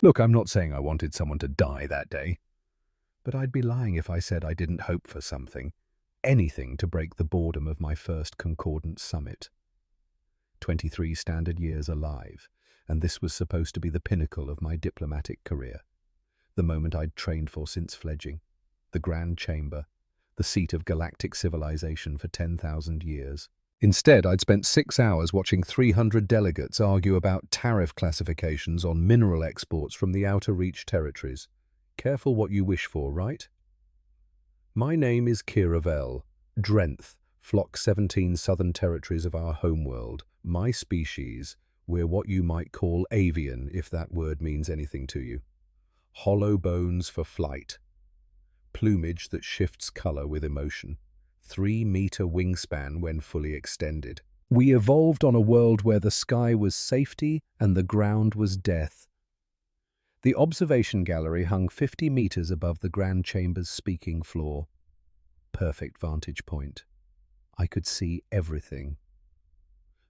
Look, I'm not saying I wanted someone to die that day, but I'd be lying if I said I didn't hope for something, anything to break the boredom of my first Concordance summit. 23 standard years alive, and this was supposed to be the pinnacle of my diplomatic career. The moment I'd trained for since fledging, the Grand Chamber, the seat of galactic civilization for 10,000 years. Instead, I'd spent 6 hours watching 300 delegates argue about tariff classifications on mineral exports from the Outer Reach territories. Careful what you wish for, right? My name is Kiravel, Drenth, Flock 17 Southern Territories of our homeworld. My species, we're what you might call avian, if that word means anything to you. Hollow bones for flight. Plumage that shifts color with emotion. 3-meter wingspan when fully extended. We evolved on a world where the sky was safety and the ground was death. The observation gallery hung 50 meters above the Grand Chamber's speaking floor. Perfect vantage point. I could see everything.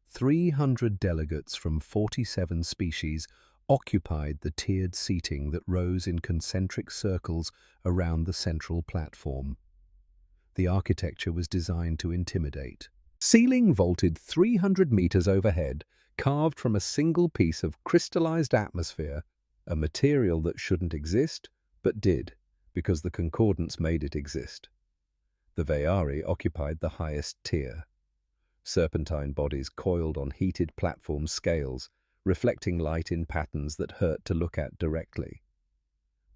300 delegates from 47 species occupied the tiered seating that rose in concentric circles around the central platform. The architecture was designed to intimidate. Ceiling vaulted 300 meters overhead, carved from a single piece of crystallized atmosphere, a material that shouldn't exist, but did, because the Concordance made it exist. The Veyari occupied the highest tier. Serpentine bodies coiled on heated platform scales, reflecting light in patterns that hurt to look at directly.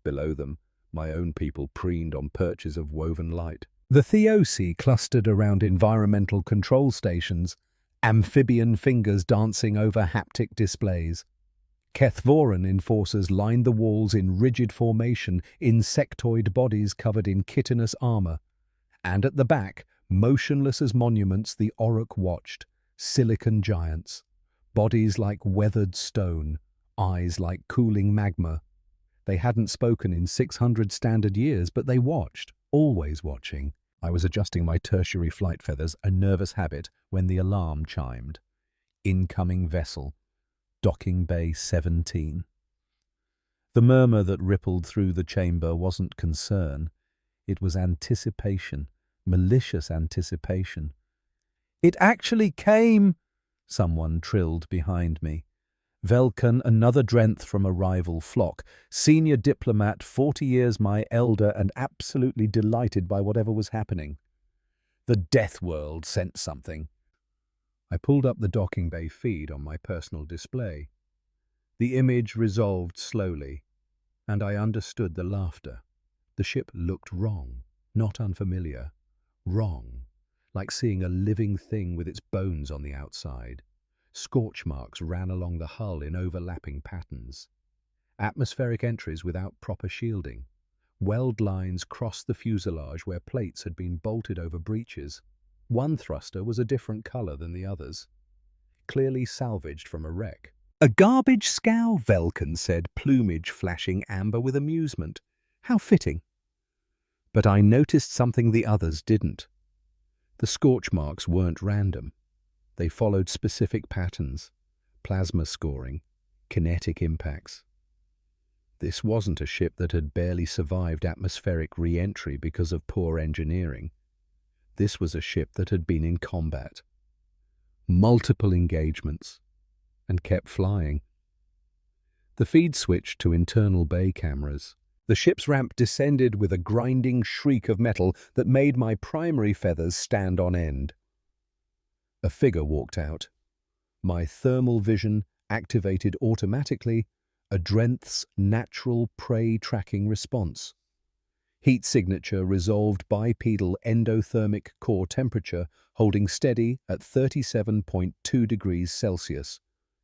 Below them, my own people preened on perches of woven light. The Theosi clustered around environmental control stations, amphibian fingers dancing over haptic displays. Kethvoran enforcers lined the walls in rigid formation, insectoid bodies covered in chitinous armor. And at the back, motionless as monuments, the Orruk watched, silicon giants. Bodies like weathered stone, eyes like cooling magma. They hadn't spoken in 600 standard years, but they watched, always watching. I was adjusting my tertiary flight feathers, a nervous habit, when the alarm chimed. Incoming vessel. Docking Bay 17. The murmur that rippled through the chamber wasn't concern. It was anticipation, malicious anticipation. "It actually came!" someone trilled behind me. Velkan, another Drenth from a rival flock, senior diplomat, 40 years my elder and absolutely delighted by whatever was happening. The Deathworld sent something. I pulled up the docking bay feed on my personal display. The image resolved slowly, and I understood the laughter. The ship looked wrong, not unfamiliar. Wrong, like seeing a living thing with its bones on the outside. Scorch marks ran along the hull in overlapping patterns. Atmospheric entries without proper shielding. Weld lines crossed the fuselage where plates had been bolted over breaches. One thruster was a different color than the others, clearly salvaged from a wreck. "A garbage scow," Velkan said, plumage flashing amber with amusement. How fitting. But I noticed something the others didn't. The scorch marks weren't random. They followed specific patterns, plasma scoring, kinetic impacts. This wasn't a ship that had barely survived atmospheric re-entry because of poor engineering. This was a ship that had been in combat. Multiple engagements, and kept flying. The feed switched to internal bay cameras. The ship's ramp descended with a grinding shriek of metal that made my primary feathers stand on end. A figure walked out. My thermal vision activated automatically, a Drenth's natural prey tracking response. Heat signature resolved bipedal endothermic core temperature holding steady at 37.2 degrees Celsius.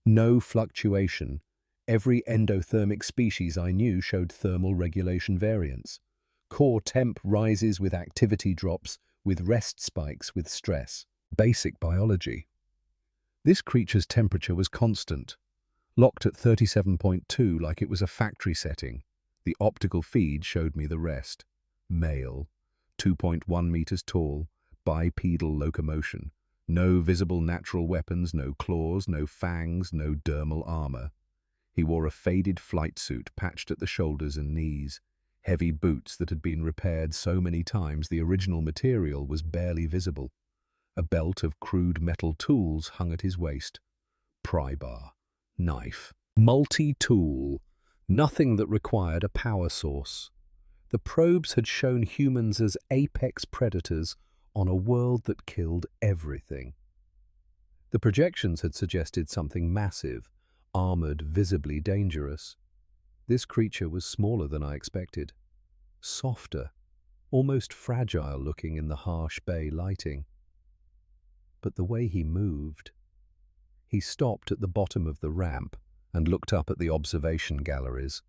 No fluctuation. Every endothermic species I knew showed thermal regulation variance. Core temp rises with activity drops, with rest spikes with stress. Basic biology. This creature's temperature was constant, locked at 37.2 like it was a factory setting. The optical feed showed me the rest. Male, 2.1 meters tall, bipedal locomotion. No visible natural weapons, no claws, no fangs, no dermal armor. He wore a faded flight suit patched at the shoulders and knees, heavy boots that had been repaired so many times the original material was barely visible. A belt of crude metal tools hung at his waist. Pry bar, knife, multi-tool, nothing that required a power source. The probes had shown humans as apex predators on a world that killed everything. The projections had suggested something massive, armored, visibly dangerous. This creature was smaller than I expected, softer, almost fragile-looking in the harsh bay lighting. But the way he moved... He stopped at the bottom of the ramp and looked up at the observation galleries.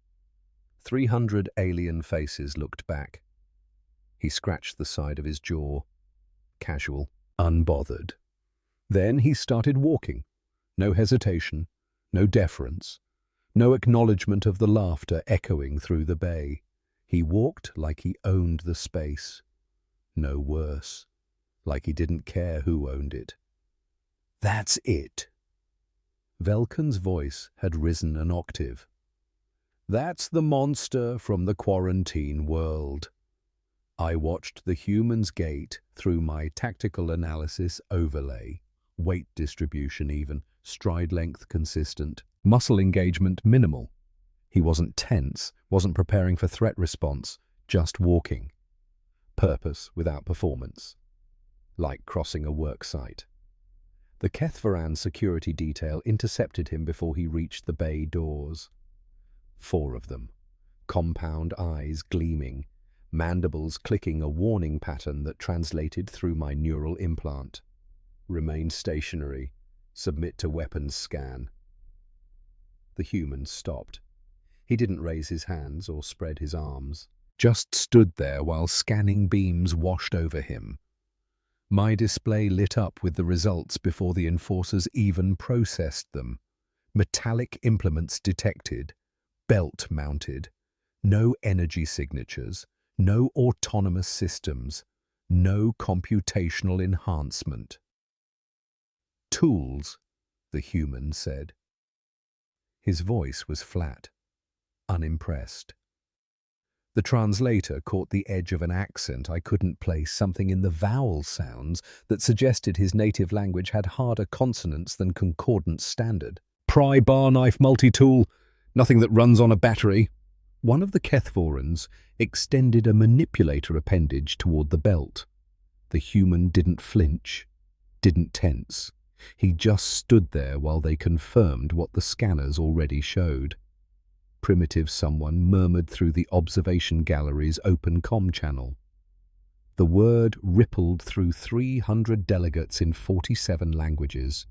300 alien faces looked back. He scratched the side of his jaw, casual, unbothered. Then he started walking. No hesitation, no deference, no acknowledgement of the laughter echoing through the bay. He walked like he owned the space. No worse, like he didn't care who owned it. That's it. Velkan's voice had risen an octave. That's the monster from the quarantine world. I watched the human's gait through my tactical analysis overlay. Weight distribution even, stride length consistent, muscle engagement minimal. He wasn't tense, wasn't preparing for threat response, just walking. Purpose without performance. Like crossing a work site. The Kethvaran security detail intercepted him before he reached the bay doors. 4 of them, compound eyes gleaming, mandibles clicking a warning pattern that translated through my neural implant. Remain stationary. Submit to weapons scan. The human stopped. He didn't raise his hands or spread his arms, just stood there while scanning beams washed over him. My display lit up with the results before the enforcers even processed them. Metallic implements detected, belt mounted, no energy signatures, no autonomous systems, no computational enhancement. Tools, the human said. His voice was flat, unimpressed. The translator caught the edge of an accent I couldn't place, something in the vowel sounds that suggested his native language had harder consonants than concordance standard. Pry bar knife multi-tool, nothing that runs on a battery. One of the Kethvorans extended a manipulator appendage toward the belt. The human didn't flinch, didn't tense. He just stood there while they confirmed what the scanners already showed. Primitive someone murmured through the observation gallery's open comm channel. The word rippled through 300 delegates in 47 languages.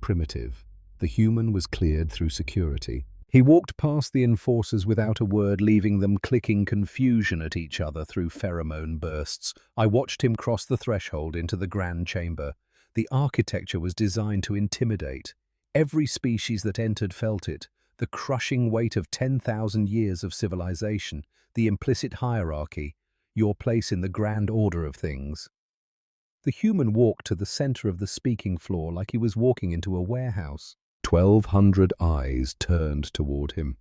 Primitive. The human was cleared through security. He walked past the enforcers without a word, leaving them clicking confusion at each other through pheromone bursts. I watched him cross the threshold into the grand chamber. The architecture was designed to intimidate. Every species that entered felt it. The crushing weight of 10,000 years of civilization, the implicit hierarchy, your place in the grand order of things. The human walked to the center of the speaking floor like he was walking into a warehouse. 1,200 eyes turned toward him.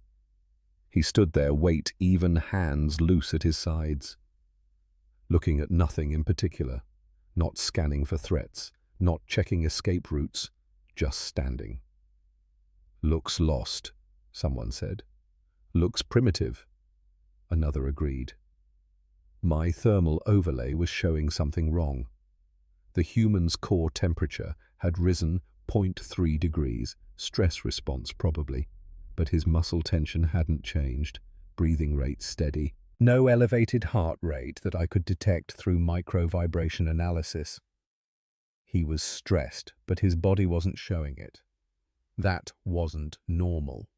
He stood there, weight even, hands loose at his sides, looking at nothing in particular, not scanning for threats, not checking escape routes, just standing. Looks lost, someone said. Looks primitive, another agreed. My thermal overlay was showing something wrong. The human's core temperature had risen 0.3 degrees, stress response probably, but his muscle tension hadn't changed, breathing rate steady. No elevated heart rate that I could detect through micro-vibration analysis. He was stressed, but his body wasn't showing it. That wasn't normal.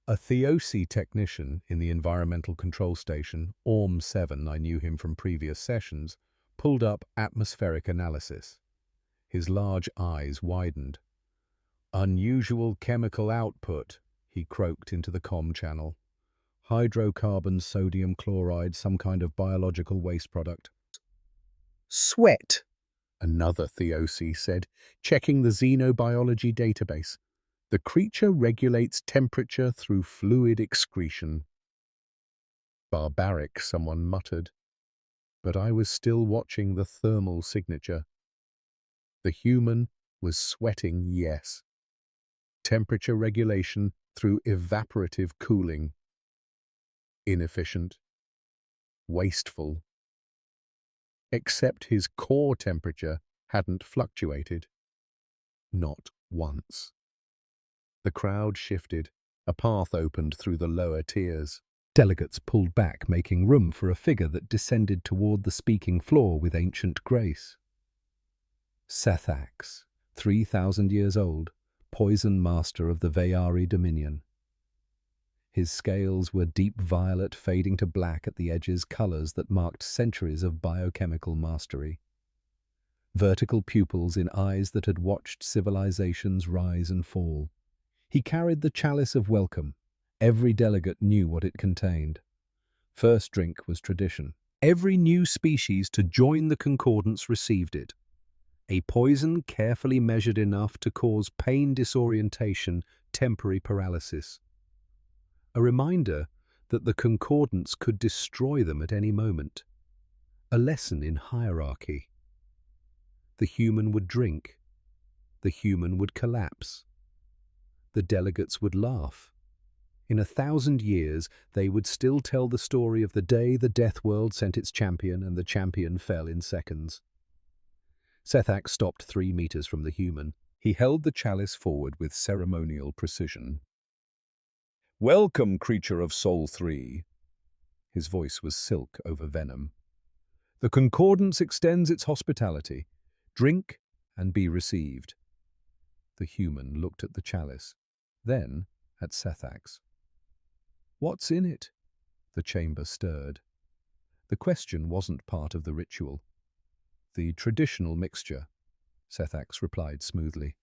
A Theosi technician in the environmental control station, ORM-7, I knew him from previous sessions, pulled up atmospheric analysis. His large eyes widened. Unusual chemical output, he croaked into the comm channel. Hydrocarbon sodium chloride, some kind of biological waste product. Sweat, another Theosi said, checking the xenobiology database. The creature regulates temperature through fluid excretion. Barbaric, someone muttered, but I was still watching the thermal signature. The human was sweating, yes. Temperature regulation through evaporative cooling. Inefficient. Wasteful. Except his core temperature hadn't fluctuated. Not once. The crowd shifted. A path opened through the lower tiers. Delegates pulled back, making room for a figure that descended toward the speaking floor with ancient grace. Sethax, 3,000 years old, poison master of the Veyari dominion. His scales were deep violet, fading to black at the edges, colors that marked centuries of biochemical mastery. Vertical pupils in eyes that had watched civilizations rise and fall. He carried the chalice of welcome. Every delegate knew what it contained. First drink was tradition. Every new species to join the concordance received it. A poison carefully measured enough to cause pain, disorientation, temporary paralysis. A reminder that the concordance could destroy them at any moment. A lesson in hierarchy. The human would drink. The human would collapse. The delegates would laugh. In 1,000 years, they would still tell the story of the day the Deathworld sent its champion and the champion fell in seconds. Sethax stopped 3 meters from the human. He held the chalice forward with ceremonial precision. "Welcome, creature of Soul 3. His voice was silk over venom. "The concordance extends its hospitality. Drink and be received." The human looked at the chalice, then at Sethax. "What's in it?" The chamber stirred. The question wasn't part of the ritual. "The traditional mixture," Sethax replied smoothly.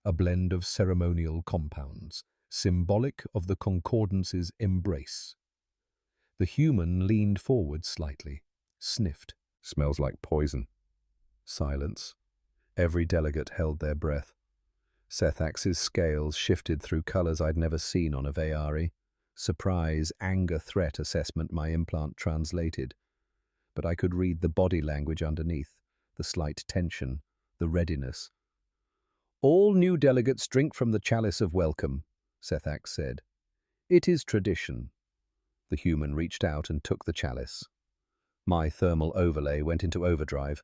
"A blend of ceremonial compounds, symbolic of the concordance's embrace." The human leaned forward slightly, sniffed. "Smells like poison." Silence. Every delegate held their breath. Sethax's scales shifted through colors I'd never seen on a Veyari. Surprise, anger, threat assessment my implant translated. But I could read the body language underneath, the slight tension, the readiness. "All new delegates drink from the chalice of welcome," Sethax said. "It is tradition." The human reached out and took the chalice. My thermal overlay went into overdrive.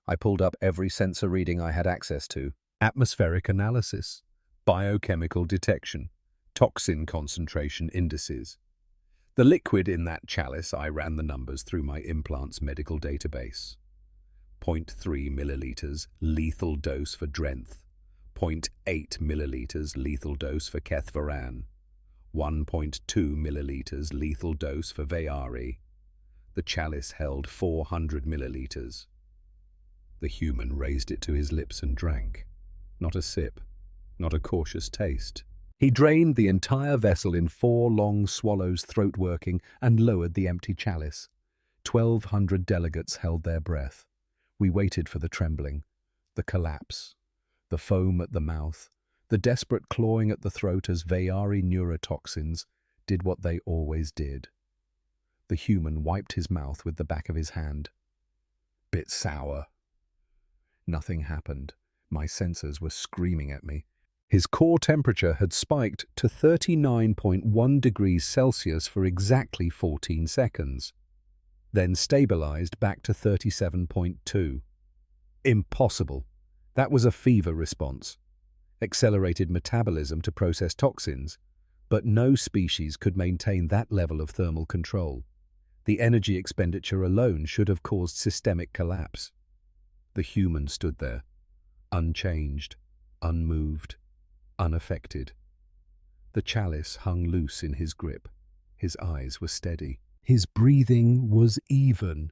I pulled up every sensor reading I had access to. Atmospheric analysis, biochemical detection, toxin concentration indices. The liquid in that chalice, I ran the numbers through my implant's medical database. 0.3 milliliters, lethal dose for Drenth. 0.8 milliliters, lethal dose for Kethvaran. 1.2 milliliters, lethal dose for Veyari. The chalice held 400 milliliters. The human raised it to his lips and drank. Not a sip, not a cautious taste. He drained the entire vessel in 4 long swallows, throat working, and lowered the empty chalice. 1,200 delegates held their breath. We waited for the trembling, the collapse, the foam at the mouth, the desperate clawing at the throat as Veyari neurotoxins did what they always did. The human wiped his mouth with the back of his hand. "Bit sour." Nothing happened. My sensors were screaming at me. His core temperature had spiked to 39.1 degrees Celsius for exactly 14 seconds, then stabilized back to 37.2. Impossible. That was a fever response. Accelerated metabolism to process toxins, but no species could maintain that level of thermal control. The energy expenditure alone should have caused systemic collapse. The human stood there, unchanged, unmoved, unaffected. The chalice hung loose in his grip. His eyes were steady. His breathing was even.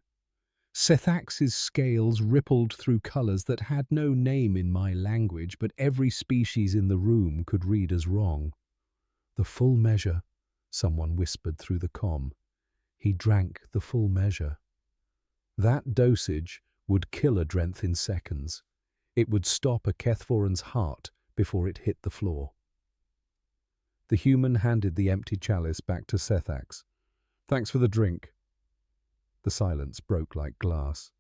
Sethax's scales rippled through colors that had no name in my language, but every species in the room could read as wrong. "The full measure," someone whispered through the comm. He drank the full measure. That dosage would kill a Drenth in seconds. It would stop a Kethvoran's heart before it hit the floor. The human handed the empty chalice back to Sethax. "Thanks for the drink." The silence broke like glass.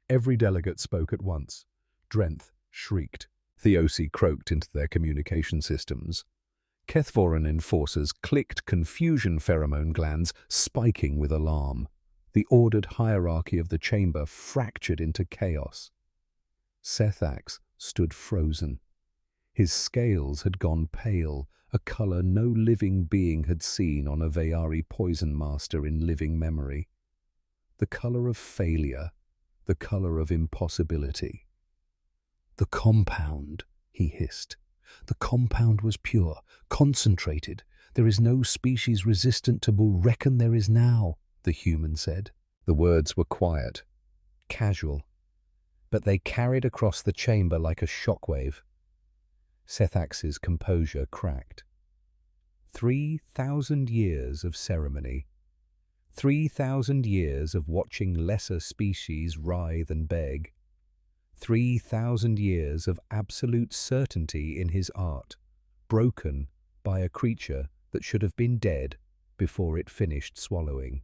Every delegate spoke at once. Drenth shrieked. Theosi croaked into their communication systems. Kethvoran enforcers clicked confusion pheromone glands, spiking with alarm. The ordered hierarchy of the chamber fractured into chaos. Sethax stood frozen. His scales had gone pale, a color no living being had seen on a Veyari poison master in living memory. The color of failure, the color of impossibility. "The compound," he hissed. "The compound was pure, concentrated. There is no species resistant to bull. Reckon there is now," the human said. The words were quiet, casual, but they carried across the chamber like a shockwave. Sethax's composure cracked. 3,000 years of ceremony. 3,000 years of watching lesser species writhe and beg. 3,000 years of absolute certainty in his art, broken by a creature that should have been dead before it finished swallowing.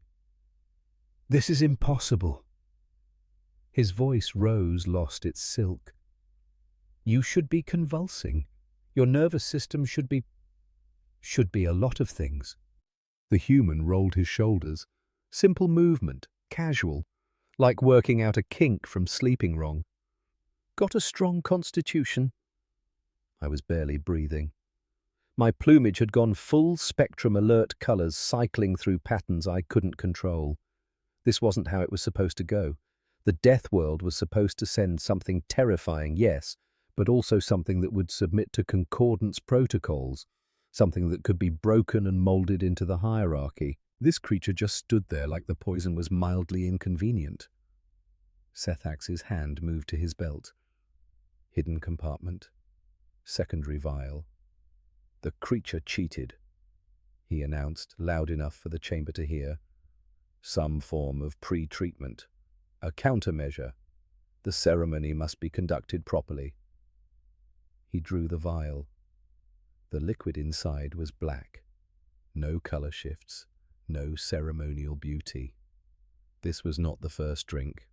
"This is impossible." His voice rose, lost its silk. "You should be convulsing. Your nervous system should be a lot of things." The human rolled his shoulders. Simple movement, casual, like working out a kink from sleeping wrong. "Got a strong constitution." I was barely breathing. My plumage had gone full spectrum alert colors, cycling through patterns I couldn't control. This wasn't how it was supposed to go. The Deathworld was supposed to send something terrifying, yes, but also something that would submit to concordance protocols, something that could be broken and molded into the hierarchy. This creature just stood there like the poison was mildly inconvenient. Sethax's hand moved to his belt. Hidden compartment. Secondary vial. "The creature cheated," he announced, loud enough for the chamber to hear. "Some form of pre-treatment. A countermeasure. The ceremony must be conducted properly." He drew the vial. The liquid inside was black. No color shifts. No ceremonial beauty. This was not the first drink.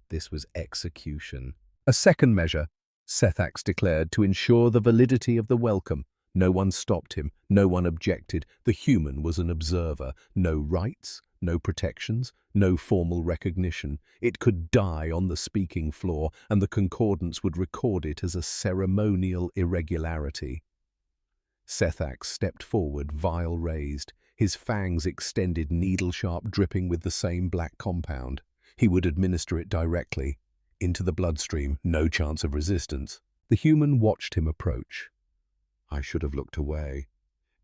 This was execution. "A second measure," Sethax declared, "to ensure the validity of the welcome." No one stopped him. No one objected. The human was an observer. No rights, no protections, no formal recognition. It could die on the speaking floor, and the concordance would record it as a ceremonial irregularity. Sethax stepped forward, vial raised. His fangs extended, needle-sharp, dripping with the same black compound. He would administer it directly. Into the bloodstream, no chance of resistance. The human watched him approach. I should have looked away.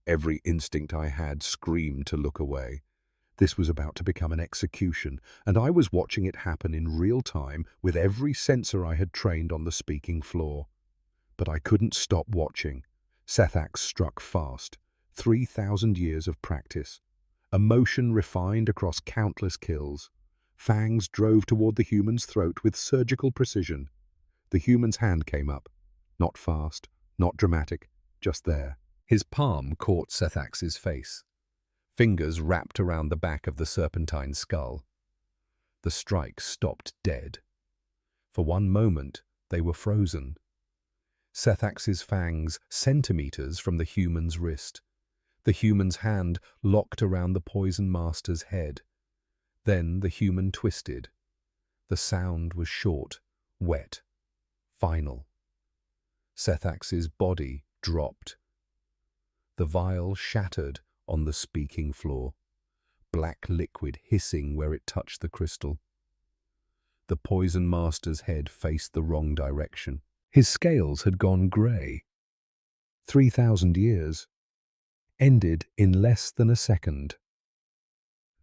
Every instinct I had screamed to look away. This was about to become an execution, and I was watching it happen in real time with every sensor I had trained on the speaking floor. But I couldn't stop watching. Sethax struck fast. 3,000 years of practice. A motion refined across countless kills. Fangs drove toward the human's throat with surgical precision. The human's hand came up. Not fast, not dramatic, just there. His palm caught Sethax's face. Fingers wrapped around the back of the serpentine skull. The strike stopped dead. For one moment, they were frozen. Sethax's fangs centimeters from the human's wrist. The human's hand locked around the poison master's head. Then the human twisted. The sound was short, wet, final. Sethax's body dropped. The vial shattered on the speaking floor, black liquid hissing where it touched the crystal. The poison master's head faced the wrong direction. His scales had gone grey. 3,000 years. Ended in less than a second.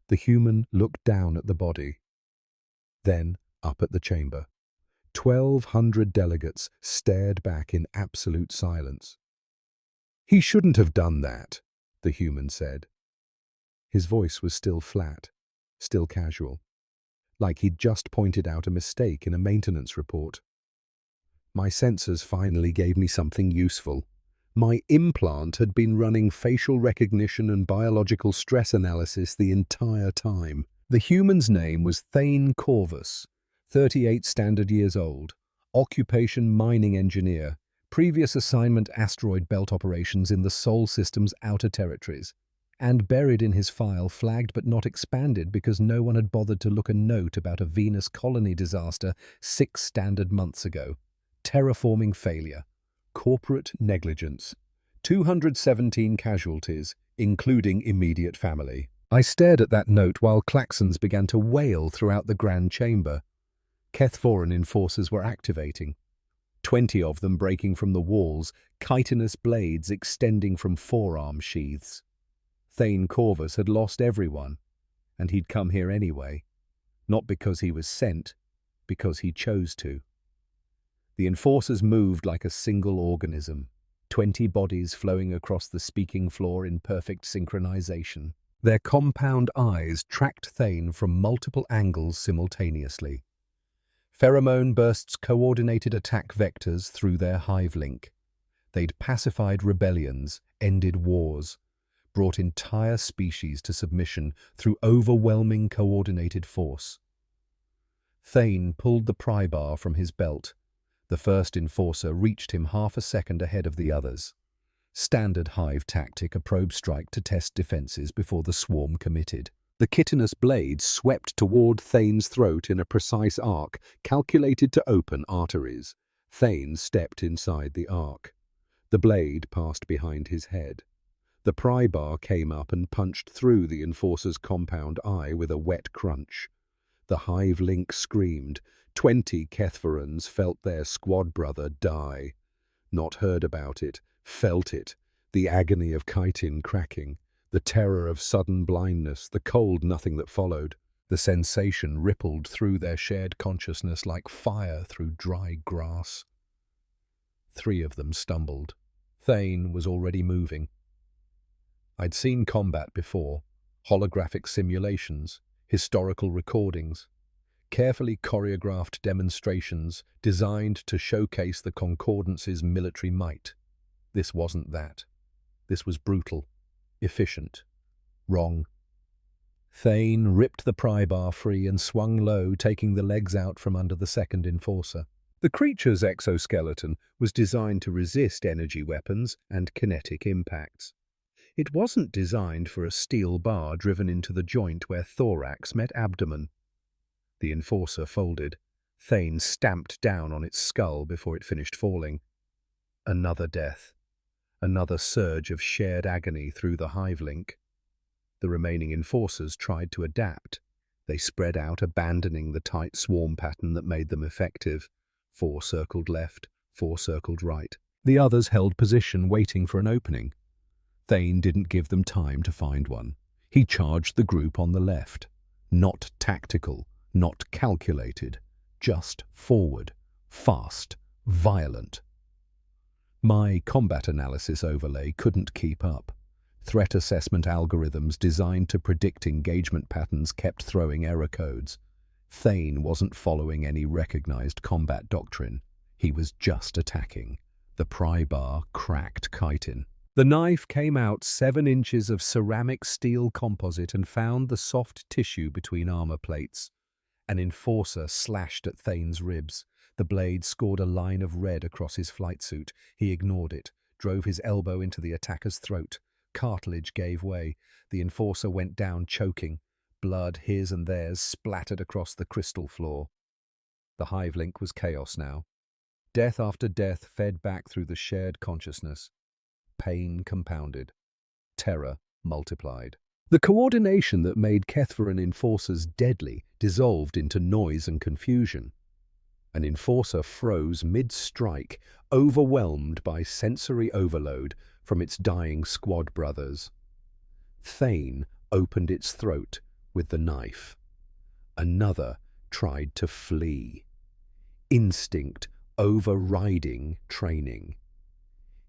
The human looked down at the body, then up at the chamber. 1,200 delegates stared back in absolute silence. "He shouldn't have done that," the human said. His voice was still flat, still casual, like he'd just pointed out a mistake in a maintenance report. My sensors finally gave me something useful. My implant had been running facial recognition and biological stress analysis the entire time. The human's name was Thane Corvus, 38 standard years old, occupation mining engineer, previous assignment asteroid belt operations in the Sol system's outer territories, and buried in his file, flagged but not expanded because no one had bothered to look a note about a Venus colony disaster 6 standard months ago. Terraforming failure. Corporate negligence. 217 casualties, including immediate family. I stared at that note while klaxons began to wail throughout the grand chamber. Kethvoran enforcers were activating. 20 of them breaking from the walls, chitinous blades extending from forearm sheaths. Thane Corvus had lost everyone, and he'd come here anyway. Not because he was sent, because he chose to. The enforcers moved like a single organism, 20 bodies flowing across the speaking floor in perfect synchronization. Their compound eyes tracked Thane from multiple angles simultaneously. Pheromone bursts coordinated attack vectors through their hive link. They'd pacified rebellions, ended wars, brought entire species to submission through overwhelming coordinated force. Thane pulled the pry bar from his belt. The first enforcer reached him half a second ahead of the others. Standard hive tactic, a probe strike to test defenses before the swarm committed. The chitinous blade swept toward Thane's throat in a precise arc, calculated to open arteries. Thane stepped inside the arc. The blade passed behind his head. The pry bar came up and punched through the enforcer's compound eye with a wet crunch. The hive link screamed. 20 Kethvorans felt their squad brother die. Not heard about it, felt it. The agony of chitin cracking. The terror of sudden blindness, the cold nothing that followed. The sensation rippled through their shared consciousness like fire through dry grass. 3 of them stumbled. Thane was already moving. I'd seen combat before, holographic simulations, historical recordings, carefully choreographed demonstrations designed to showcase the Concordance's military might. This wasn't that. This was brutal. Efficient. Wrong. Thane ripped the pry bar free and swung low, taking the legs out from under the second enforcer. The creature's exoskeleton was designed to resist energy weapons and kinetic impacts. It wasn't designed for a steel bar driven into the joint where thorax met abdomen. The enforcer folded. Thane stamped down on its skull before it finished falling. Another death. Another surge of shared agony through the hive link. The remaining enforcers tried to adapt. They spread out, abandoning the tight swarm pattern that made them effective. 4 circled left, 4 circled right. The others held position, waiting for an opening. Thane didn't give them time to find one. He charged the group on the left. Not tactical, not calculated, just forward, fast, violent. My combat analysis overlay couldn't keep up. Threat assessment algorithms designed to predict engagement patterns kept throwing error codes. Thane wasn't following any recognized combat doctrine. He was just attacking. The pry bar cracked chitin. The knife came out 7 inches of ceramic steel composite and found the soft tissue between armor plates. An enforcer slashed at Thane's ribs. The blade scored a line of red across his flight suit. He ignored it, drove his elbow into the attacker's throat. Cartilage gave way. The enforcer went down choking. Blood, his and theirs, splattered across the crystal floor. The hive link was chaos now. Death after death fed back through the shared consciousness. Pain compounded. Terror multiplied. The coordination that made Kethvoran enforcers deadly dissolved into noise and confusion. An enforcer froze mid-strike, overwhelmed by sensory overload from its dying squad brothers. Thane opened its throat with the knife. Another tried to flee. Instinct overriding training.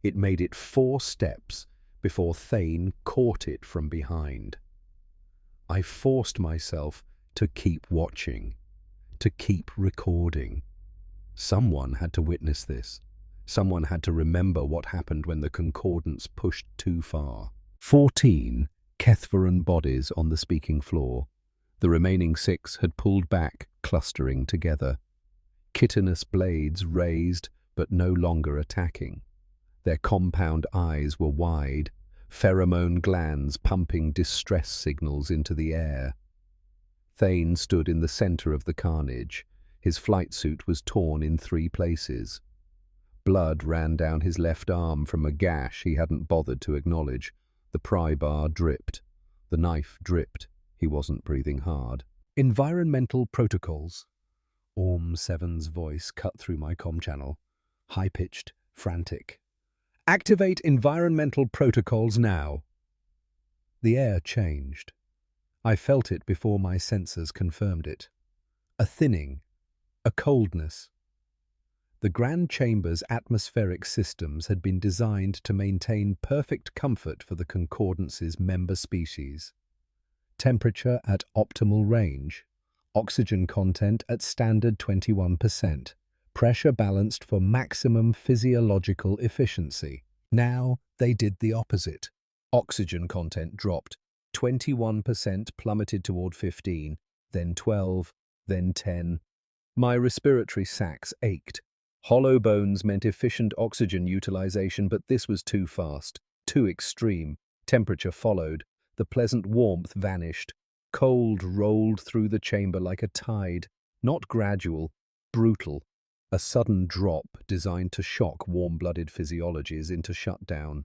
It made it 4 steps before Thane caught it from behind. I forced myself to keep watching, to keep recording. Someone had to witness this. Someone had to remember what happened when the concordance pushed too far. 14 Kethvaran bodies on the speaking floor. The remaining 6 had pulled back, clustering together. Chitinous blades raised, but no longer attacking. Their compound eyes were wide, pheromone glands pumping distress signals into the air. Thane stood in the center of the carnage. His flight suit was torn in 3 places. Blood ran down his left arm from a gash he hadn't bothered to acknowledge. The pry bar dripped. The knife dripped. He wasn't breathing hard. Environmental protocols. Orm 7's voice cut through my comm channel. High-pitched, frantic. Activate environmental protocols now. The air changed. I felt it before my sensors confirmed it. A thinning. A coldness. The Grand Chamber's atmospheric systems had been designed to maintain perfect comfort for the Concordance's member species. Temperature at optimal range. Oxygen content at standard 21%. Pressure balanced for maximum physiological efficiency. Now they did the opposite. Oxygen content dropped. 21% plummeted toward 15, then 12, then 10. My respiratory sacs ached. Hollow bones meant efficient oxygen utilization, but this was too fast, too extreme. Temperature followed. The pleasant warmth vanished. Cold rolled through the chamber like a tide, not gradual, brutal. A sudden drop designed to shock warm-blooded physiologies into shutdown.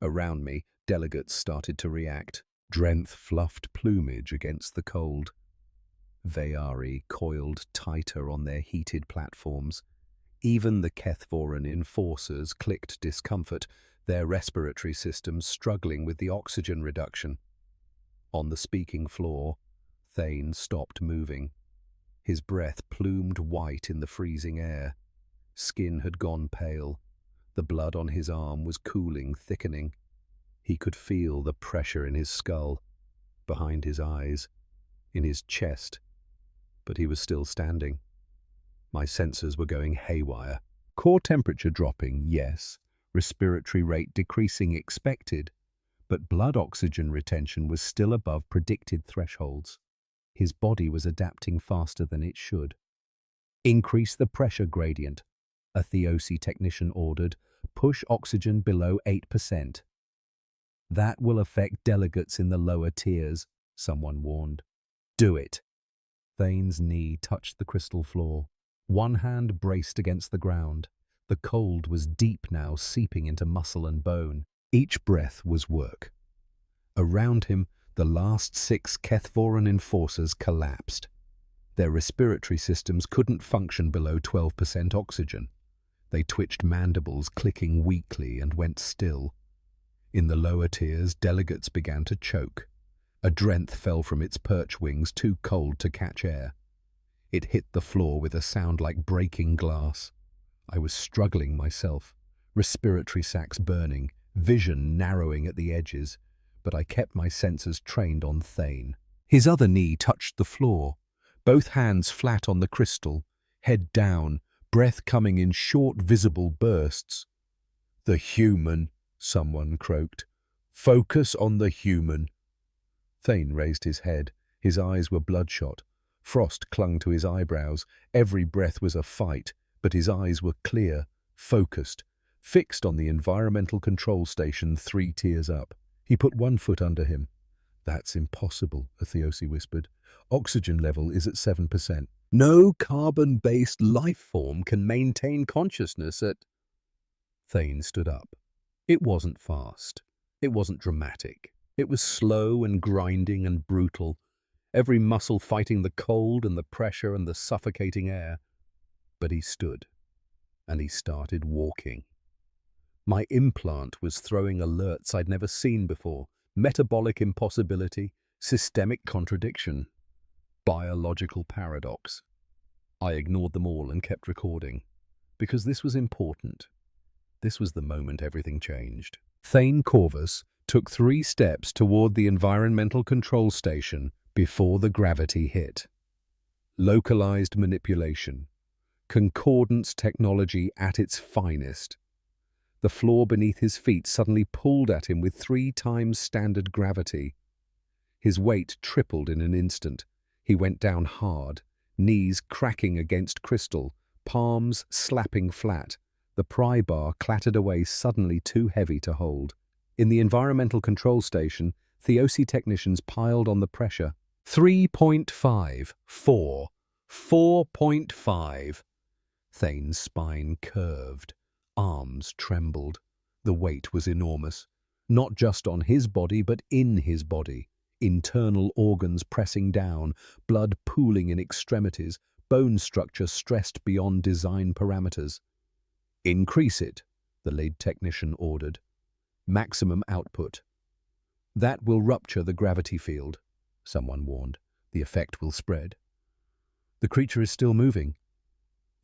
Around me, delegates started to react. Drenth fluffed plumage against the cold. Veyari coiled tighter on their heated platforms. Even the Kethvaran enforcers clicked discomfort, their respiratory systems struggling with the oxygen reduction. On the speaking floor, Thane stopped moving. His breath plumed white in the freezing air. Skin had gone pale. The blood on his arm was cooling, thickening. He could feel the pressure in his skull, behind his eyes, in his chest. But he was still standing. My sensors were going haywire. Core temperature dropping, yes. Respiratory rate decreasing expected. But blood oxygen retention was still above predicted thresholds. His body was adapting faster than it should. Increase the pressure gradient, a Theosi technician ordered. Push oxygen below 8%. That will affect delegates in the lower tiers, someone warned. Do it. Thane's knee touched the crystal floor. One hand braced against the ground. The cold was deep now, seeping into muscle and bone. Each breath was work. Around him, the last 6 Kethvaran enforcers collapsed. Their respiratory systems couldn't function below 12% oxygen. They twitched mandibles, clicking weakly, and went still. In the lower tiers, delegates began to choke. A Drenth fell from its perch wings, too cold to catch air. It hit the floor with a sound like breaking glass. I was struggling myself, respiratory sacs burning, vision narrowing at the edges, but I kept my sensors trained on Thane. His other knee touched the floor, both hands flat on the crystal, head down, breath coming in short, visible bursts. "The human," someone croaked. "Focus on the human." Thane raised his head. His eyes were bloodshot. Frost clung to his eyebrows. Every breath was a fight, but his eyes were clear, focused, fixed on the environmental control station 3 tiers up. He put one foot under him. "That's impossible," a Theosi whispered. "Oxygen level is at 7%. No carbon-based life form can maintain consciousness at..." Thane stood up. It wasn't fast. It wasn't dramatic. It was slow and grinding and brutal, every muscle fighting the cold and the pressure and the suffocating air. But he stood, and he started walking. My implant was throwing alerts I'd never seen before. Metabolic impossibility, systemic contradiction, biological paradox. I ignored them all and kept recording, because this was important. This was the moment everything changed. Thane Corvus took 3 steps toward the environmental control station before the gravity hit. Localized manipulation. Concordance technology at its finest. The floor beneath his feet suddenly pulled at him with 3 times standard gravity. His weight tripled in an instant. He went down hard, knees cracking against crystal, palms slapping flat. The pry bar clattered away, suddenly too heavy to hold. In the environmental control station, Theosi technicians piled on the pressure. 3.5, 4, 4.5. Thane's spine curved. Arms trembled. The weight was enormous. Not just on his body, but in his body. Internal organs pressing down, blood pooling in extremities, bone structure stressed beyond design parameters. "Increase it," the lead technician ordered. "Maximum output." "That will rupture the gravity field," someone warned. "The effect will spread." "The creature is still moving."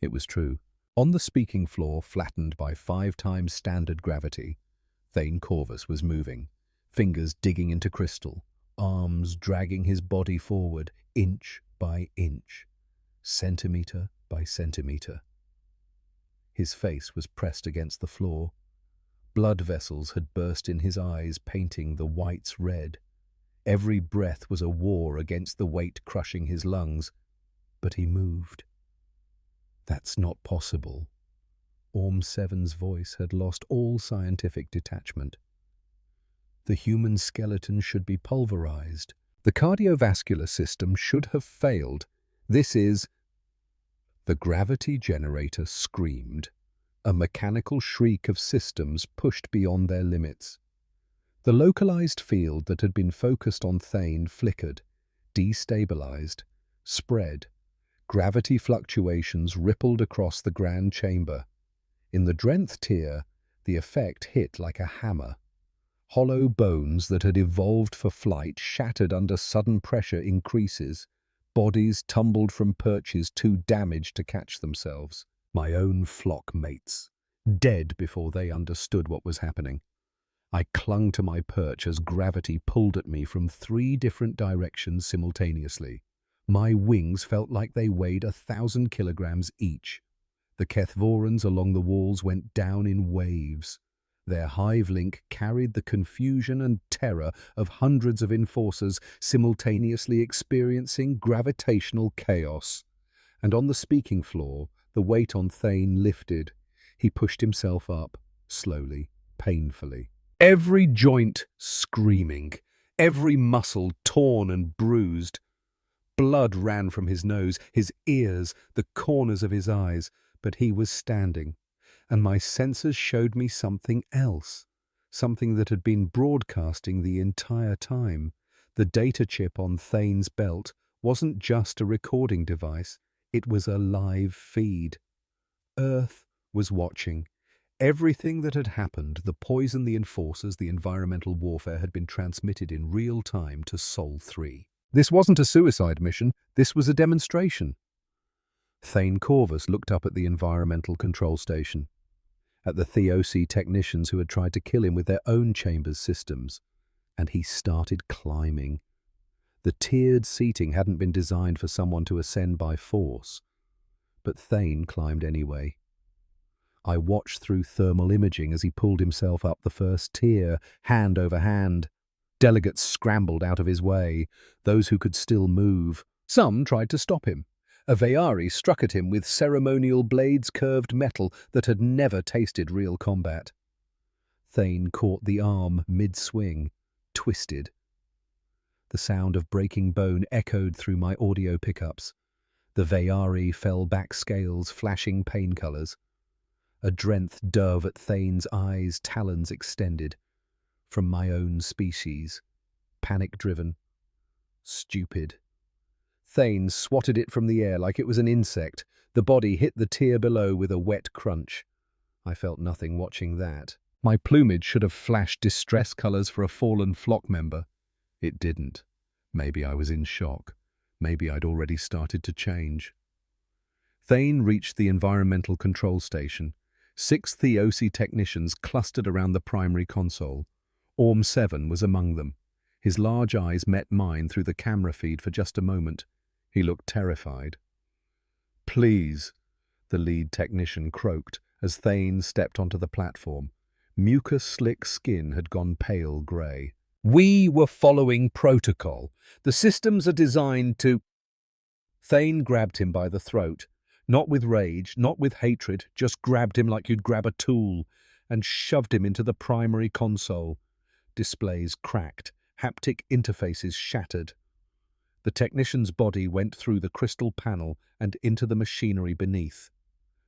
It was true. On the speaking floor, flattened by 5 times standard gravity, Thane Corvus was moving, fingers digging into crystal, arms dragging his body forward, inch by inch, centimeter by centimeter. His face was pressed against the floor. Blood vessels had burst in his eyes, painting the whites red. Every breath was a war against the weight crushing his lungs. But he moved. "That's not possible." Orm 7's voice had lost all scientific detachment. "The human skeleton should be pulverized. The cardiovascular system should have failed. This is—" The gravity generator screamed, a mechanical shriek of systems pushed beyond their limits. The localized field that had been focused on Thane flickered, destabilized, spread. Gravity fluctuations rippled across the grand chamber. In the Drenth tier, the effect hit like a hammer. Hollow bones that had evolved for flight shattered under sudden pressure increases. Bodies tumbled from perches too damaged to catch themselves. My own flock mates, dead before they understood what was happening. I clung to my perch as gravity pulled at me from 3 different directions simultaneously. My wings felt like they weighed 1,000 kilograms each. The Kethvorans along the walls went down in waves. Their hive link carried the confusion and terror of hundreds of enforcers simultaneously experiencing gravitational chaos. And on the speaking floor, the weight on Thane lifted. He pushed himself up, slowly, painfully. Every joint screaming, every muscle torn and bruised. Blood ran from his nose, his ears, the corners of his eyes, but he was standing, and my senses showed me something else, something that had been broadcasting the entire time. The data chip on Thane's belt wasn't just a recording device, it was a live feed. Earth was watching. Everything that had happened, the poison, the enforcers, the environmental warfare, had been transmitted in real time to Sol 3. This wasn't a suicide mission, this was a demonstration. Thane Corvus looked up at the environmental control station, at the Theosi technicians who had tried to kill him with their own chamber's systems, and he started climbing. The tiered seating hadn't been designed for someone to ascend by force, but Thane climbed anyway. I watched through thermal imaging as he pulled himself up the first tier, hand over hand. Delegates scrambled out of his way, those who could still move. Some tried to stop him. A Veyari struck at him with ceremonial blades curved metal that had never tasted real combat. Thane caught the arm mid-swing, twisted. The sound of breaking bone echoed through my audio pickups. The Veyari fell back scales flashing pain colors. A Drenth dove at Thane's eyes, talons extended. From my own species, panic-driven, stupid. Thane swatted it from the air like it was an insect. The body hit the tier below with a wet crunch. I felt nothing watching that. My plumage should have flashed distress colors for a fallen flock member. It didn't. Maybe I was in shock. Maybe I'd already started to change. Thane reached the environmental control station. 6 Theosi technicians clustered around the primary console. Orm 7 was among them. His large eyes met mine through the camera feed for just a moment. He looked terrified. "Please." the lead technician croaked as Thane stepped onto the platform. Mucus-slick skin had gone pale grey. "We were following protocol. The systems are designed to—" Thane grabbed him by the throat, not with rage, not with hatred, just grabbed him like you'd grab a tool, and shoved him into the primary console. Displays cracked, haptic interfaces shattered. The technician's body went through the crystal panel and into the machinery beneath.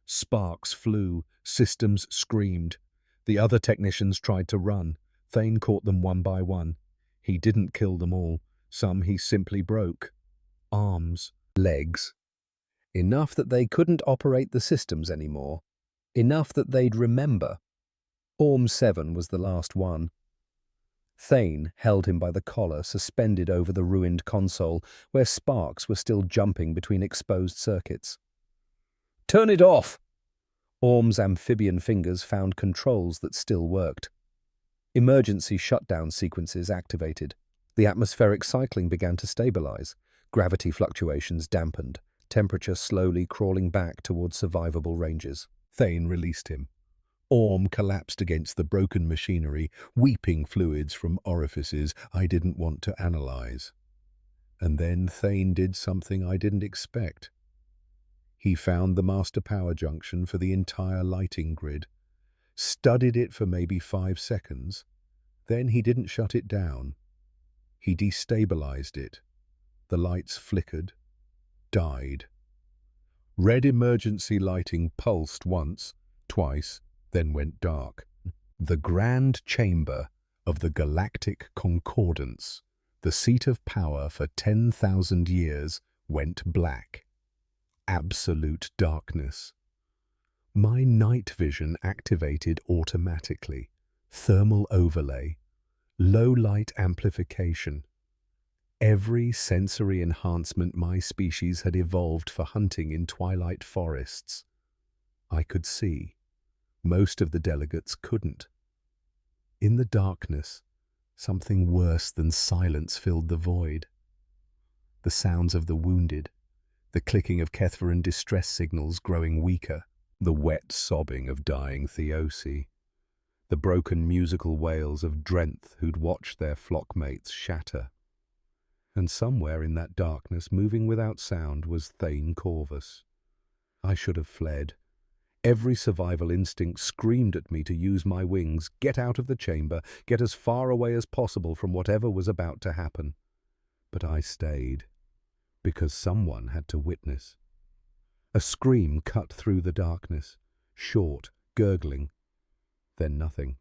Sparks flew, systems screamed. The other technicians tried to run. Thane caught them one by one. He didn't kill them all. Some he simply broke. Arms, legs. Enough that they couldn't operate the systems anymore. Enough that they'd remember. Orm 7 was the last one. Thane held him by the collar, suspended over the ruined console, where sparks were still jumping between exposed circuits. "Turn it off!" Orm's amphibian fingers found controls that still worked. Emergency shutdown sequences activated. The atmospheric cycling began to stabilize. Gravity fluctuations dampened, temperature slowly crawling back towards survivable ranges. Thane released him. Orm collapsed against the broken machinery, weeping fluids from orifices I didn't want to analyze. And then Thane did something I didn't expect. He found the master power junction for the entire lighting grid, studied it for maybe 5 seconds. Then he didn't shut it down. He destabilized it. The lights flickered, died. Red emergency lighting pulsed once, twice, then went dark. The grand chamber of the galactic concordance, the seat of power for 10,000 years, went black. Absolute darkness. My night vision activated automatically. Thermal overlay. Low light amplification. Every sensory enhancement my species had evolved for hunting in twilight forests. I could see. Most of the delegates couldn't. In the darkness, something worse than silence filled the void. The sounds of the wounded, the clicking of Kethvaran distress signals growing weaker, the wet sobbing of dying Theosi, the broken musical wails of Drenth who'd watched their flockmates shatter. And somewhere in that darkness, moving without sound, was Thane Corvus. I should have fled. Every survival instinct screamed at me to use my wings, get out of the chamber, get as far away as possible from whatever was about to happen. But I stayed, because someone had to witness. A scream cut through the darkness, short, gurgling. Then nothing.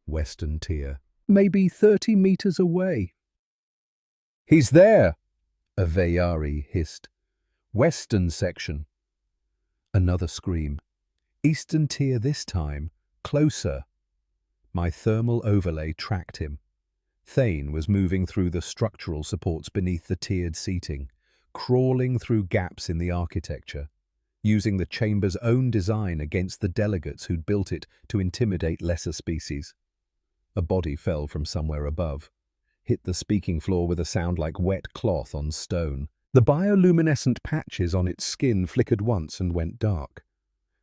Western tier, maybe 30 meters away. "He's there!" a Veyari hissed. "Western section." Another scream. Eastern tier this time, closer. My thermal overlay tracked him. Thane was moving through the structural supports beneath the tiered seating, crawling through gaps in the architecture, using the chamber's own design against the delegates who'd built it to intimidate lesser species. A body fell from somewhere above, hit the speaking floor with a sound like wet cloth on stone. The bioluminescent patches on its skin flickered once and went dark.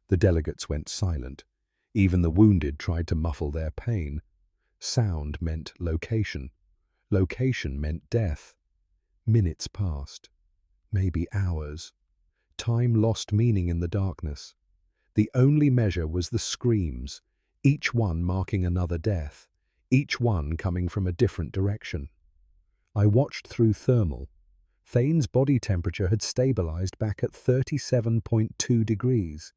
The delegates went silent. Even the wounded tried to muffle their pain. Sound meant location. Location meant death. Minutes passed. Maybe hours. Time lost meaning in the darkness. The only measure was the screams, each one marking another death, each one coming from a different direction. I watched through thermal. Thane's body temperature had stabilized back at 37.2 degrees.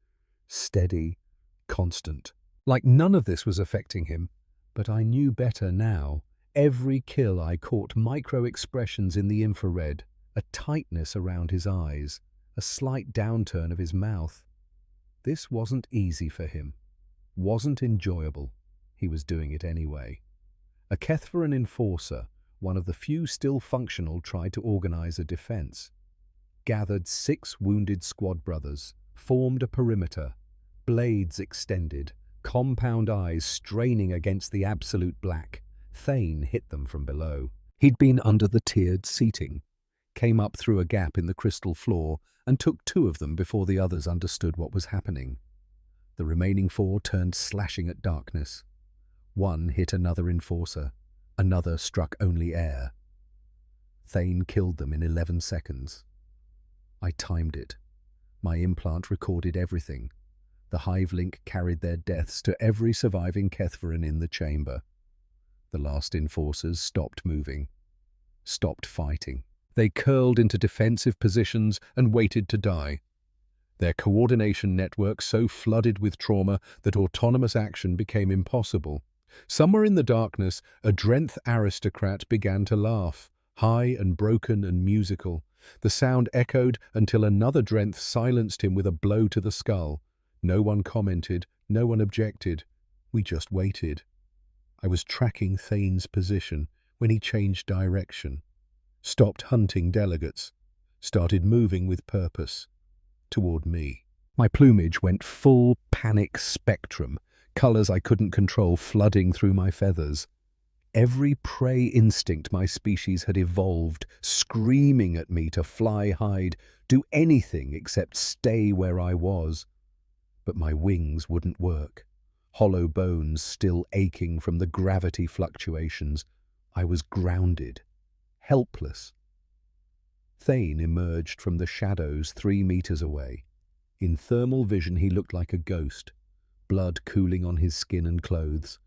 Steady, constant. Like none of this was affecting him, but I knew better now. Every kill I caught micro-expressions in the infrared, a tightness around his eyes, a slight downturn of his mouth. This wasn't easy for him, wasn't enjoyable. He was doing it anyway. A Kethvaran enforcer, one of the few still functional, tried to organize a defense. Gathered 6 wounded squad brothers, formed a perimeter, blades extended, compound eyes straining against the absolute black. Thane hit them from below. He'd been under the tiered seating, came up through a gap in the crystal floor and took 2 of them before the others understood what was happening. The remaining 4 turned slashing at darkness. 1 hit another enforcer. Another struck only air. Thane killed them in 11 seconds. I timed it. My implant recorded everything. The hive link carried their deaths to every surviving Kethvaran in the chamber. The last enforcers stopped moving, stopped fighting. They curled into defensive positions and waited to die. Their coordination network so flooded with trauma that autonomous action became impossible. Somewhere in the darkness, a Drenth aristocrat began to laugh, high and broken and musical. The sound echoed until another Drenth silenced him with a blow to the skull. No one commented, no one objected. We just waited. I was tracking Thane's position when he changed direction, stopped hunting delegates, started moving with purpose toward me. My plumage went full panic spectrum, colors I couldn't control flooding through my feathers. Every prey instinct my species had evolved, screaming at me to fly, hide, do anything except stay where I was. But my wings wouldn't work. Hollow bones still aching from the gravity fluctuations. I was grounded, helpless. Thane emerged from the shadows 3 meters away. In thermal vision he looked like a ghost, blood cooling on his skin and clothes,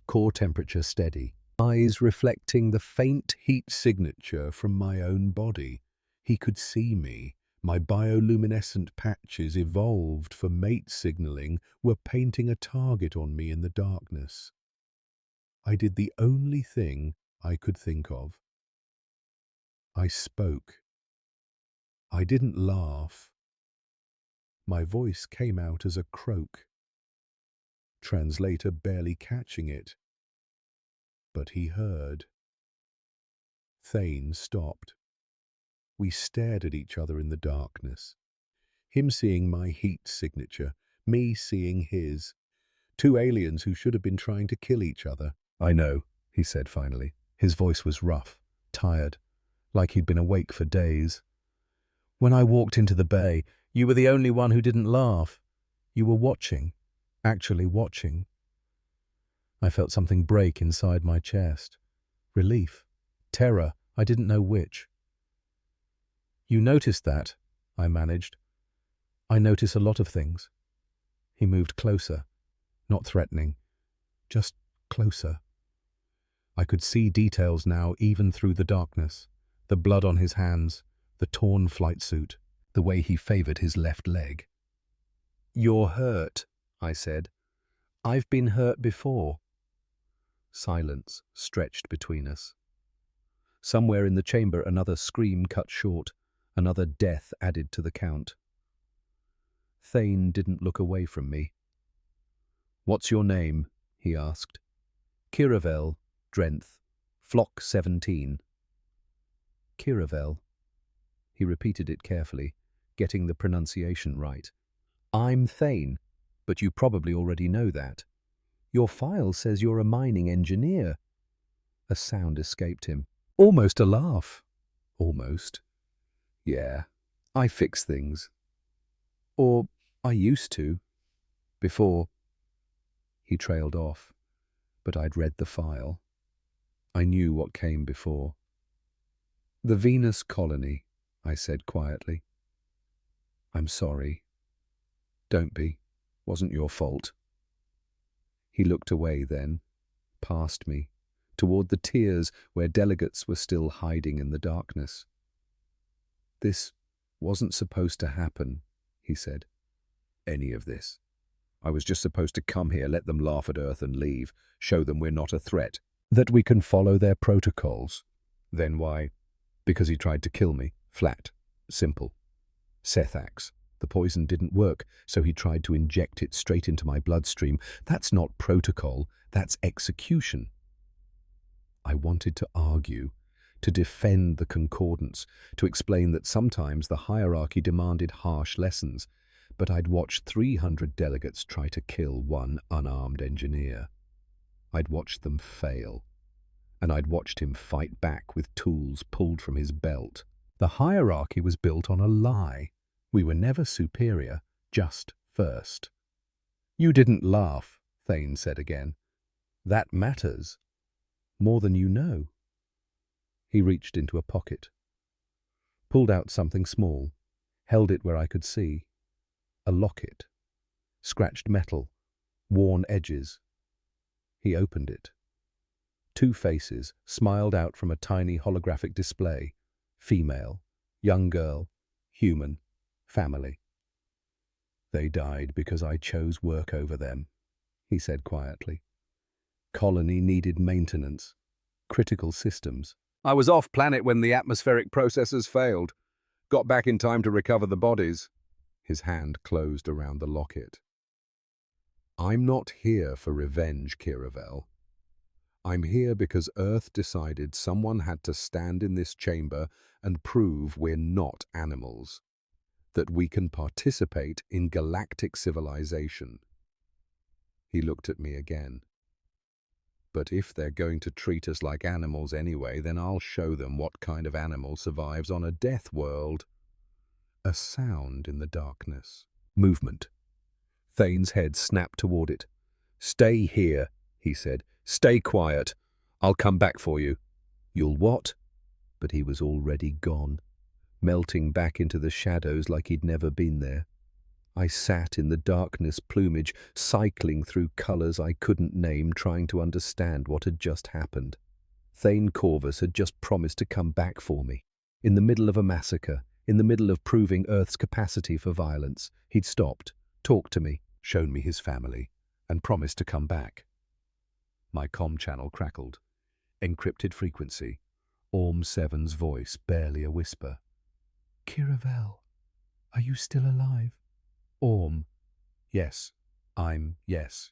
core temperature steady, eyes reflecting the faint heat signature from my own body. He could see me. My bioluminescent patches, evolved for mate signaling, were painting a target on me in the darkness. I did the only thing I could think of. I spoke. I didn't laugh. My voice came out as a croak. Translator barely catching it. But he heard. Thane stopped. We stared at each other in the darkness. Him seeing my heat signature, me seeing his. 2 aliens who should have been trying to kill each other. "I know," he said finally. His voice was rough, tired, like he'd been awake for days. "When I walked into the bay, you were the only one who didn't laugh. You were watching, actually watching." I felt something break inside my chest. Relief, terror, I didn't know which. "You noticed that," I managed. "I notice a lot of things." He moved closer, not threatening, just closer. I could see details now even through the darkness. The blood on his hands, the torn flight suit, the way he favored his left leg. "You're hurt," I said. "I've been hurt before." Silence stretched between us. Somewhere in the chamber another scream cut short, another death added to the count. Thane didn't look away from me. "What's your name?" he asked. "Kiravel, Drenth, Flock 17. "Kiravel." He repeated it carefully, getting the pronunciation right. "I'm Thane, but you probably already know that. Your file says you're a mining engineer." A sound escaped him. Almost a laugh. Almost. "Yeah, I fix things. Or I used to. Before." He trailed off, but I'd read the file. I knew what came before. "The Venus colony," I said quietly. "I'm sorry." "Don't be. Wasn't your fault." He looked away then, past me, toward the tiers where delegates were still hiding in the darkness. "This wasn't supposed to happen," he said. "Any of this. I was just supposed to come here, let them laugh at Earth and leave, show them we're not a threat, that we can follow their protocols. Then why? Because he tried to kill me. Flat. Simple. Sethax. The poison didn't work, so he tried to inject it straight into my bloodstream. That's not protocol, that's execution." I wanted to argue, to defend the concordance, to explain that sometimes the hierarchy demanded harsh lessons, but I'd watched 300 delegates try to kill one unarmed engineer. I'd watched them fail, and I'd watched him fight back with tools pulled from his belt. The hierarchy was built on a lie, We were never superior, just first. You didn't laugh, Thane said again. That matters. More than you know. He reached into a pocket, pulled out something small, held it where I could see. A locket. Scratched metal, worn edges. He opened it. 2 faces smiled out from a tiny holographic display. Female, young girl, human, family. They died because I chose work over them, he said quietly. Colony needed maintenance, critical systems. I was off planet when the atmospheric processors failed. Got back in time to recover the bodies. His hand closed around the locket. I'm not here for revenge, Kiravel. I'm here because Earth decided someone had to stand in this chamber and prove we're not animals, that we can participate in galactic civilization. He looked at me again. But if they're going to treat us like animals anyway, then I'll show them what kind of animal survives on a death world. A sound in the darkness. Movement. Thane's head snapped toward it. Stay here, he said. Stay quiet. I'll come back for you. You'll what? But he was already gone, melting back into the shadows like he'd never been there. I sat in the darkness plumage, cycling through colours I couldn't name, trying to understand what had just happened. Thane Corvus had just promised to come back for me. In the middle of a massacre, in the middle of proving Earth's capacity for violence, he'd stopped, talked to me, shown me his family, and promised to come back. My comm channel crackled. Encrypted frequency. Orm 7's voice, barely a whisper. Kiravel, are you still alive? Orm. Yes. Yes.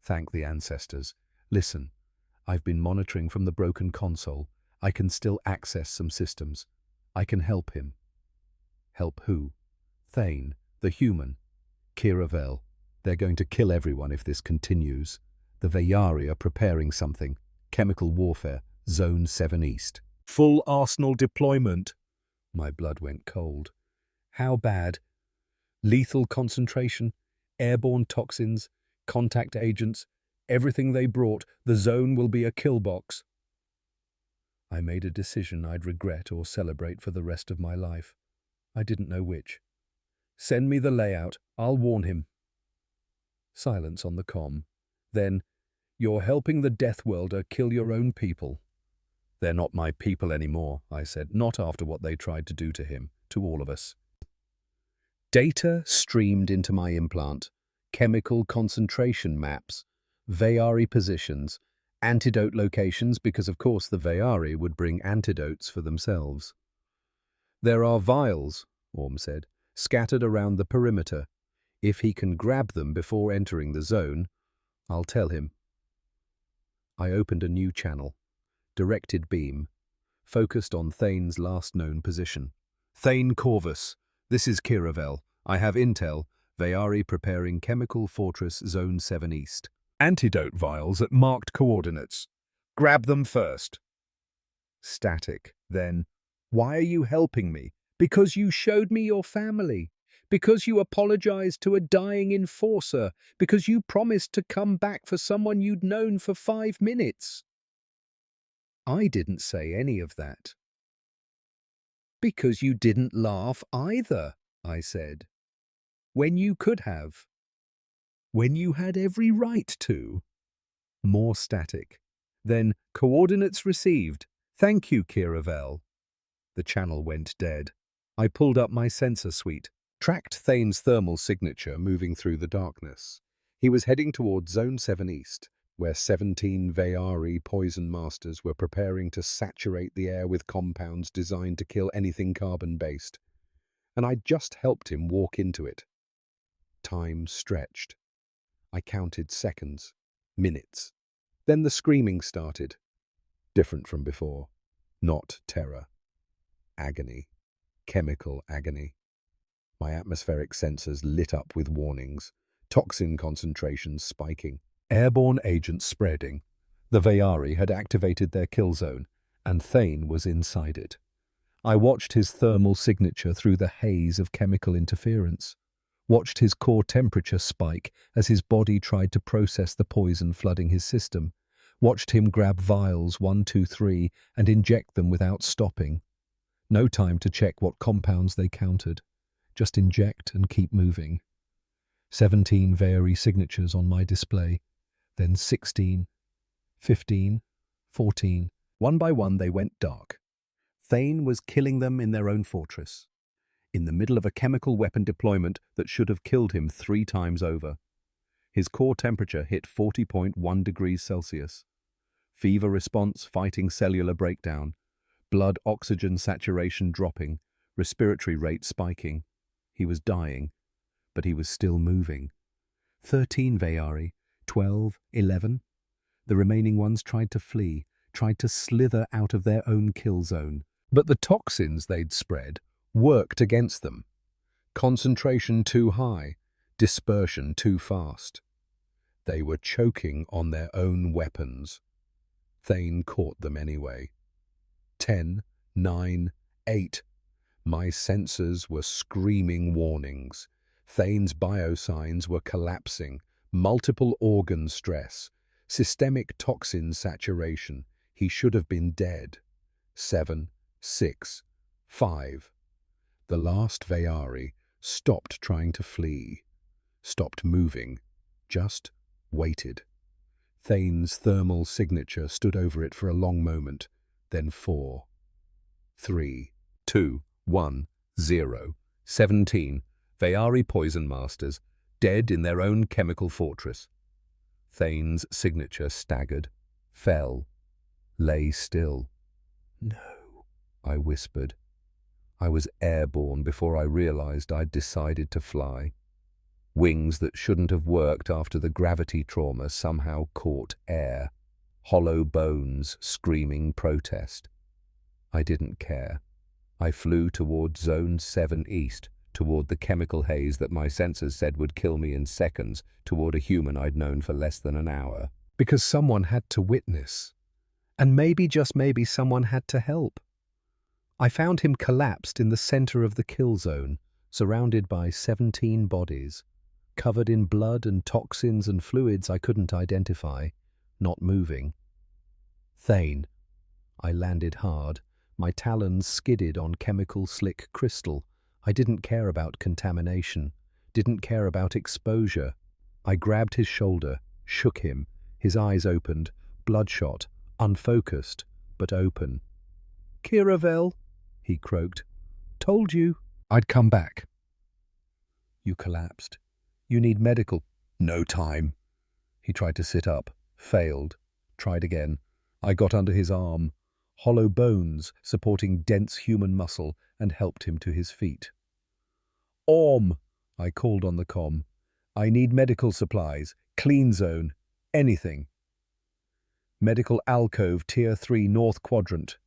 Thank the ancestors. Listen, I've been monitoring from the broken console. I can still access some systems. I can help him. Help who? Thane, the human. Kiravel. They're going to kill everyone if this continues. The Veyari are preparing something. Chemical warfare. Zone 7 East. Full arsenal deployment. My blood went cold. How bad? Lethal concentration, airborne toxins, contact agents, everything they brought. The zone will be a kill box. I made a decision I'd regret or celebrate for the rest of my life. I didn't know which. Send me the layout. I'll warn him. Silence on the comm. Then, you're helping the Deathworlder kill your own people. They're not my people anymore, I said, not after what they tried to do to him, to all of us. Data streamed into my implant, chemical concentration maps, Veyari positions, antidote locations, because of course the Veyari would bring antidotes for themselves. There are vials, Orm said, scattered around the perimeter. If he can grab them before entering the zone, I'll tell him. I opened a new channel, directed beam, focused on Thane's last known position. Thane Corvus, this is Kiravel. I have intel, Veyari preparing chemical fortress Zone 7 East. Antidote vials at marked coordinates. Grab them first. Static. Then, why are you helping me? Because you showed me your family. Because you apologized to a dying enforcer. Because you promised to come back for someone you'd known for 5 minutes. I didn't say any of that. Because you didn't laugh either, I said. When you could have. When you had every right to. More static. Then, coordinates received. Thank you, Kiravel. The channel went dead. I pulled up my sensor suite, tracked Thane's thermal signature moving through the darkness. He was heading towards Zone 7 East, where 17 Veyari poison masters were preparing to saturate the air with compounds designed to kill anything carbon-based. And I'd just helped him walk into it. Time stretched. I counted seconds, minutes. Then the screaming started. Different from before. Not terror. Agony. Chemical agony. My atmospheric sensors lit up with warnings. Toxin concentrations spiking. Airborne agents spreading. The Veyari had activated their kill zone, and Thane was inside it. I watched his thermal signature through the haze of chemical interference, watched his core temperature spike as his body tried to process the poison flooding his system, watched him grab vials 1, 2, 3 and inject them without stopping. No time to check what compounds they counted. Just inject and keep moving. 17 Veyari signatures on my display, then 16, 15, 14. One by one they went dark. Thane was killing them in their own fortress, in the middle of a chemical weapon deployment that should have killed him 3 times over. His core temperature hit 40.1 degrees Celsius. Fever response fighting cellular breakdown, blood oxygen saturation dropping, respiratory rate spiking. He was dying, but he was still moving. 13 Veyari, 12, 11. The remaining ones tried to flee, tried to slither out of their own kill zone. But the toxins they'd spread worked against them. Concentration too high, dispersion too fast. They were choking on their own weapons. Thane caught them anyway. 10, 9, 8. My sensors were screaming warnings. Thane's biosigns were collapsing. Multiple organ stress. Systemic toxin saturation. He should have been dead. 7, 6, 5. The last Veyari stopped trying to flee. Stopped moving. Just waited. Thane's thermal signature stood over it for a long moment. Then 4, 3, 2, 1, 0. 17 Veyari poison masters, dead in their own chemical fortress. Thane's signature staggered, fell, lay still. No, I whispered. I was airborne before I realized I'd decided to fly. Wings that shouldn't have worked after the gravity trauma somehow caught air. Hollow bones screaming protest. I didn't care. I flew toward Zone 7 East, toward the chemical haze that my sensors said would kill me in seconds, toward a human I'd known for less than an hour. Because someone had to witness. And maybe, just maybe, someone had to help. I found him collapsed in the center of the kill zone, surrounded by 17 bodies, covered in blood and toxins and fluids I couldn't identify, not moving. Thane. I landed hard. My talons skidded on chemical slick crystal. I didn't care about contamination, didn't care about exposure. I grabbed his shoulder, shook him. His eyes opened, bloodshot, unfocused, but open. "Kiravel," he croaked. "Told you I'd come back." "You collapsed. You need medical." "No time." He tried to sit up, failed, tried again. I got under his arm, hollow bones supporting dense human muscle, and helped him to his feet. "Orm," I called on the comm. "I need medical supplies, clean zone, anything." "Medical alcove, Tier 3, North Quadrant."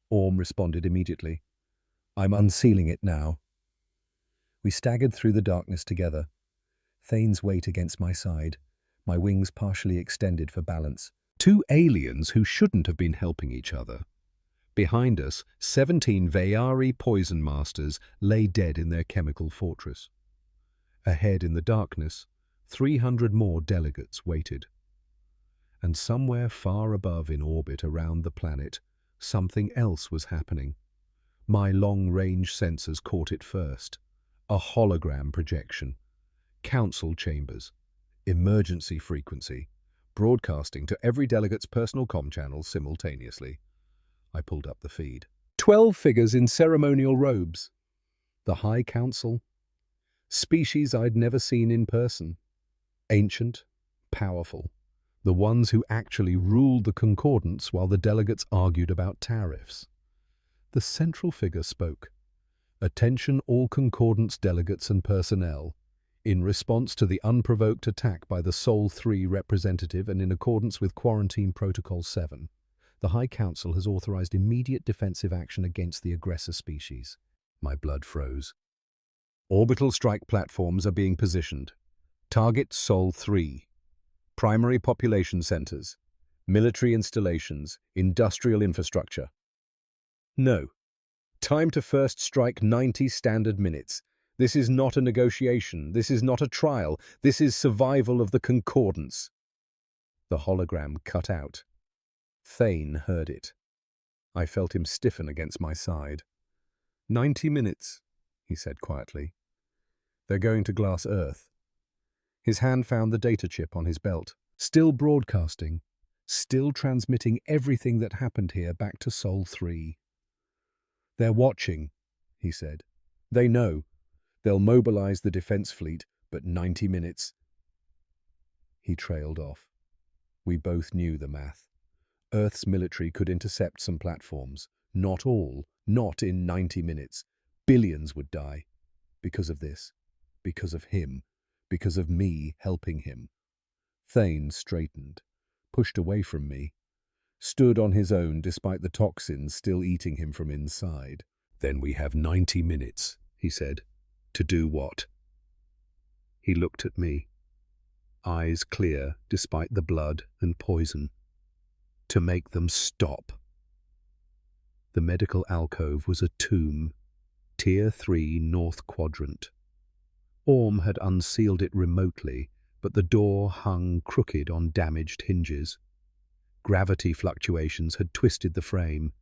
Orm responded immediately. "I'm unsealing it now." We staggered through the darkness together. Thane's weight against my side, my wings partially extended for balance. 2 aliens who shouldn't have been helping each other. Behind us, 17 Veyari poison masters lay dead in their chemical fortress. Ahead in the darkness, 300 more delegates waited. And somewhere far above in orbit around the planet, something else was happening. My long-range sensors caught it first. A hologram projection. Council chambers. Emergency frequency. Broadcasting to every delegate's personal comm channels simultaneously. I pulled up the feed. 12 figures in ceremonial robes. The High Council. Species I'd never seen in person. Ancient, powerful. The ones who actually ruled the concordance while the delegates argued about tariffs. The central figure spoke. "Attention all concordance delegates and personnel. In response to the unprovoked attack by the Sol 3 representative and in accordance with Quarantine Protocol 7, the High Council has authorized immediate defensive action against the aggressor species." My blood froze. "Orbital strike platforms are being positioned. Target Sol 3. Primary population centers, military installations, industrial infrastructure." "No," Time to first strike 90 standard minutes. This is not a negotiation. This is not a trial. This is survival of the concordance. The hologram cut out. Thane heard it. I felt him stiffen against my side. 90 minutes, he said quietly. They're going to glass Earth. His hand found the data chip on his belt. Still broadcasting. Still transmitting everything that happened here back to Sol 3. They're watching, he said. They know. They'll mobilize the defense fleet, but 90 minutes. He trailed off. We both knew the math. Earth's military could intercept some platforms. Not all. Not in 90 minutes. Billions would die. Because of this. Because of him. Because of me helping him. Thane straightened, pushed away from me, stood on his own despite the toxins still eating him from inside. Then we have 90 minutes, he said. To do what? He looked at me, eyes clear despite the blood and poison. To make them stop. The medical alcove was a tomb, Tier 3 North Quadrant. Orm had unsealed it remotely, but the door hung crooked on damaged hinges. Gravity fluctuations had twisted the frame.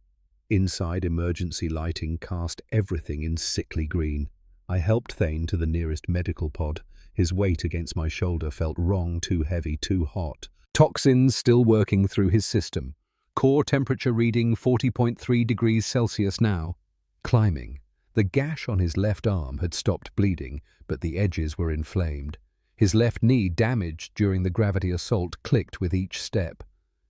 Inside, emergency lighting cast everything in sickly green. I helped Thane to the nearest medical pod. His weight against my shoulder felt wrong, too heavy, too hot. Toxins still working through his system. Core temperature reading 40.3 degrees Celsius now. Climbing. The gash on his left arm had stopped bleeding, but the edges were inflamed. His left knee, damaged during the gravity assault, clicked with each step.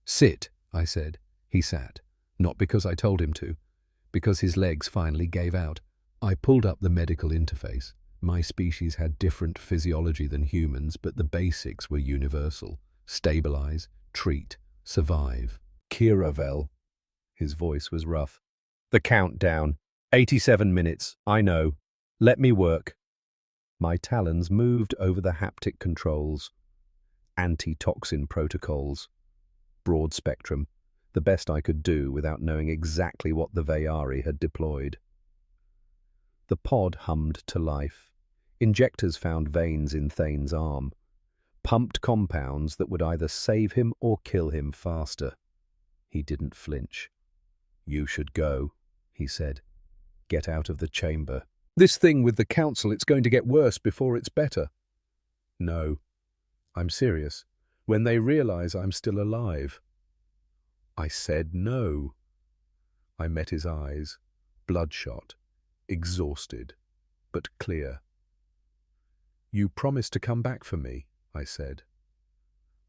Sit, I said. He sat. Not because I told him to. Because his legs finally gave out. I pulled up the medical interface. My species had different physiology than humans, but the basics were universal. Stabilize, treat, survive. Kiravel. His voice was rough. The countdown. 87 minutes. I know. Let me work. My talons moved over the haptic controls. Anti-toxin protocols. Broad spectrum. The best I could do without knowing exactly what the Vayari had deployed. The pod hummed to life. Injectors found veins in Thane's arm. Pumped compounds that would either save him or kill him faster. He didn't flinch. You should go, he said. Get out of the chamber. This thing with the council, it's going to get worse before it's better. No, I'm serious. When they realize I'm still alive. I said no. I met his eyes, bloodshot, exhausted, but clear. You promised to come back for me, I said.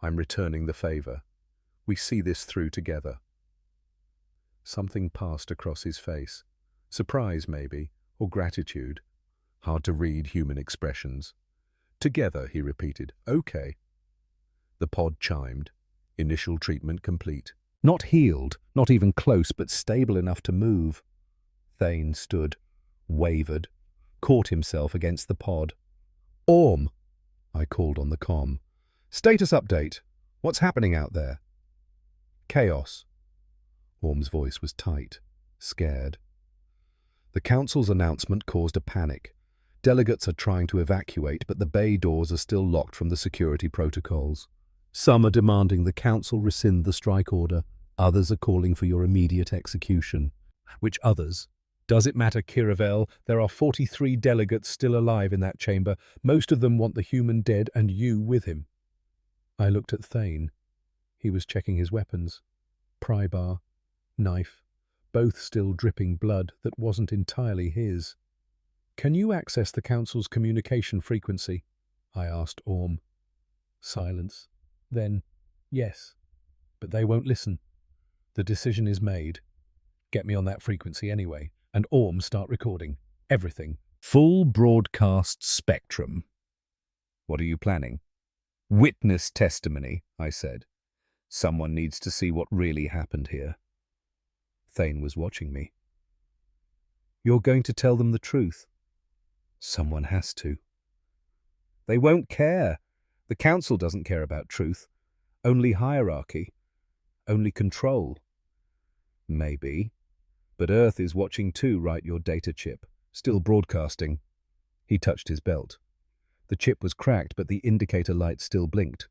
I'm returning the favor. We see this through together. Something passed across his face. Surprise, maybe, or gratitude. Hard to read human expressions. Together, he repeated. Okay. The pod chimed. Initial treatment complete. Not healed, not even close, but stable enough to move. Thane stood, wavered, caught himself against the pod. Orm, I called on the comm. Status update. What's happening out there? Chaos. Orm's voice was tight, scared. The council's announcement caused a panic. Delegates are trying to evacuate, but the bay doors are still locked from the security protocols. Some are demanding the council rescind the strike order. Others are calling for your immediate execution. Which others? Does it matter, Kiravel? There are 43 delegates still alive in that chamber. Most of them want the human dead and you with him. I looked at Thane. He was checking his weapons. Pry bar, knife, both still dripping blood that wasn't entirely his. Can you access the council's communication frequency? I asked Orm. Silence. Then, yes. But they won't listen. The decision is made. Get me on that frequency anyway, and Orm start recording. Everything. Full broadcast spectrum. What are you planning? Witness testimony, I said. Someone needs to see what really happened here. Thane was watching me. You're going to tell them the truth? Someone has to. They won't care. The council doesn't care about truth. Only hierarchy. Only control. Maybe. But Earth is watching too, right? Your data chip. Still broadcasting. He touched his belt. The chip was cracked, but the indicator light still blinked.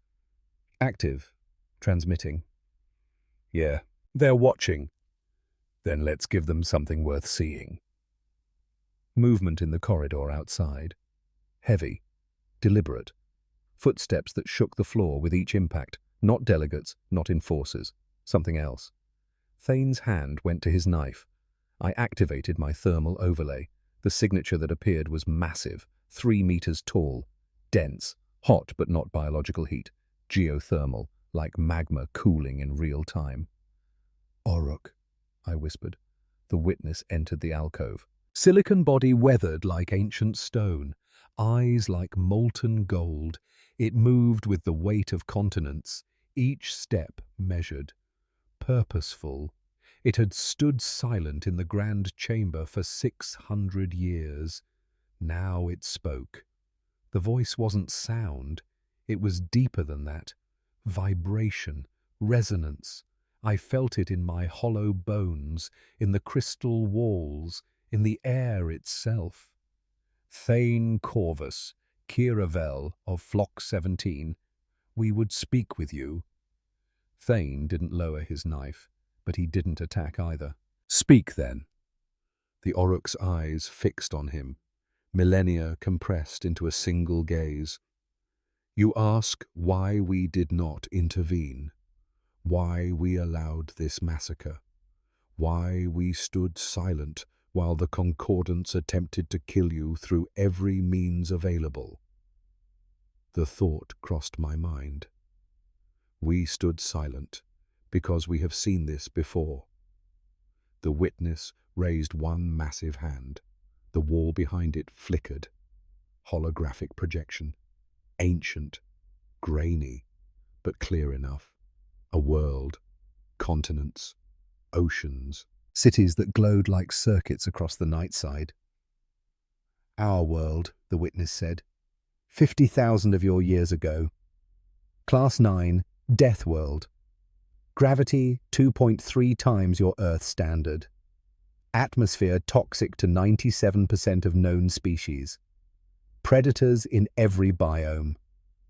Active. Transmitting. Yeah, they're watching. Then let's give them something worth seeing. Movement in the corridor outside. Heavy. Deliberate. Footsteps that shook the floor with each impact. Not delegates, not enforcers. Something else. Thane's hand went to his knife. I activated my thermal overlay. The signature that appeared was massive, 3 meters tall, dense, hot but not biological heat, geothermal, like magma cooling in real time. "Orruk," I whispered. The witness entered the alcove. Silicon body weathered like ancient stone, eyes like molten gold. It moved with the weight of continents, each step measured, purposeful. It had stood silent in the grand chamber for 600 years. Now it spoke. The voice wasn't sound. It was deeper than that. Vibration, resonance. I felt it in my hollow bones, in the crystal walls, in the air itself. "Thane Corvus, Kiravel of Flock 17, we would speak with you." Thane didn't lower his knife, but he didn't attack either. "Speak, then." The Orruk's eyes fixed on him, millennia compressed into a single gaze. "You ask why we did not intervene, why we allowed this massacre, why we stood silent while the Concordance attempted to kill you through every means available." The thought crossed my mind. We stood silent because we have seen this before. The witness raised one massive hand. The wall behind it flickered. Holographic projection. Ancient, grainy, but clear enough. A world, continents, oceans, cities that glowed like circuits across the night side. "Our world," the witness said. 50,000 of your years ago. Class 9, Deathworld. Gravity 2.3 times your Earth standard. Atmosphere toxic to 97% of known species. Predators in every biome.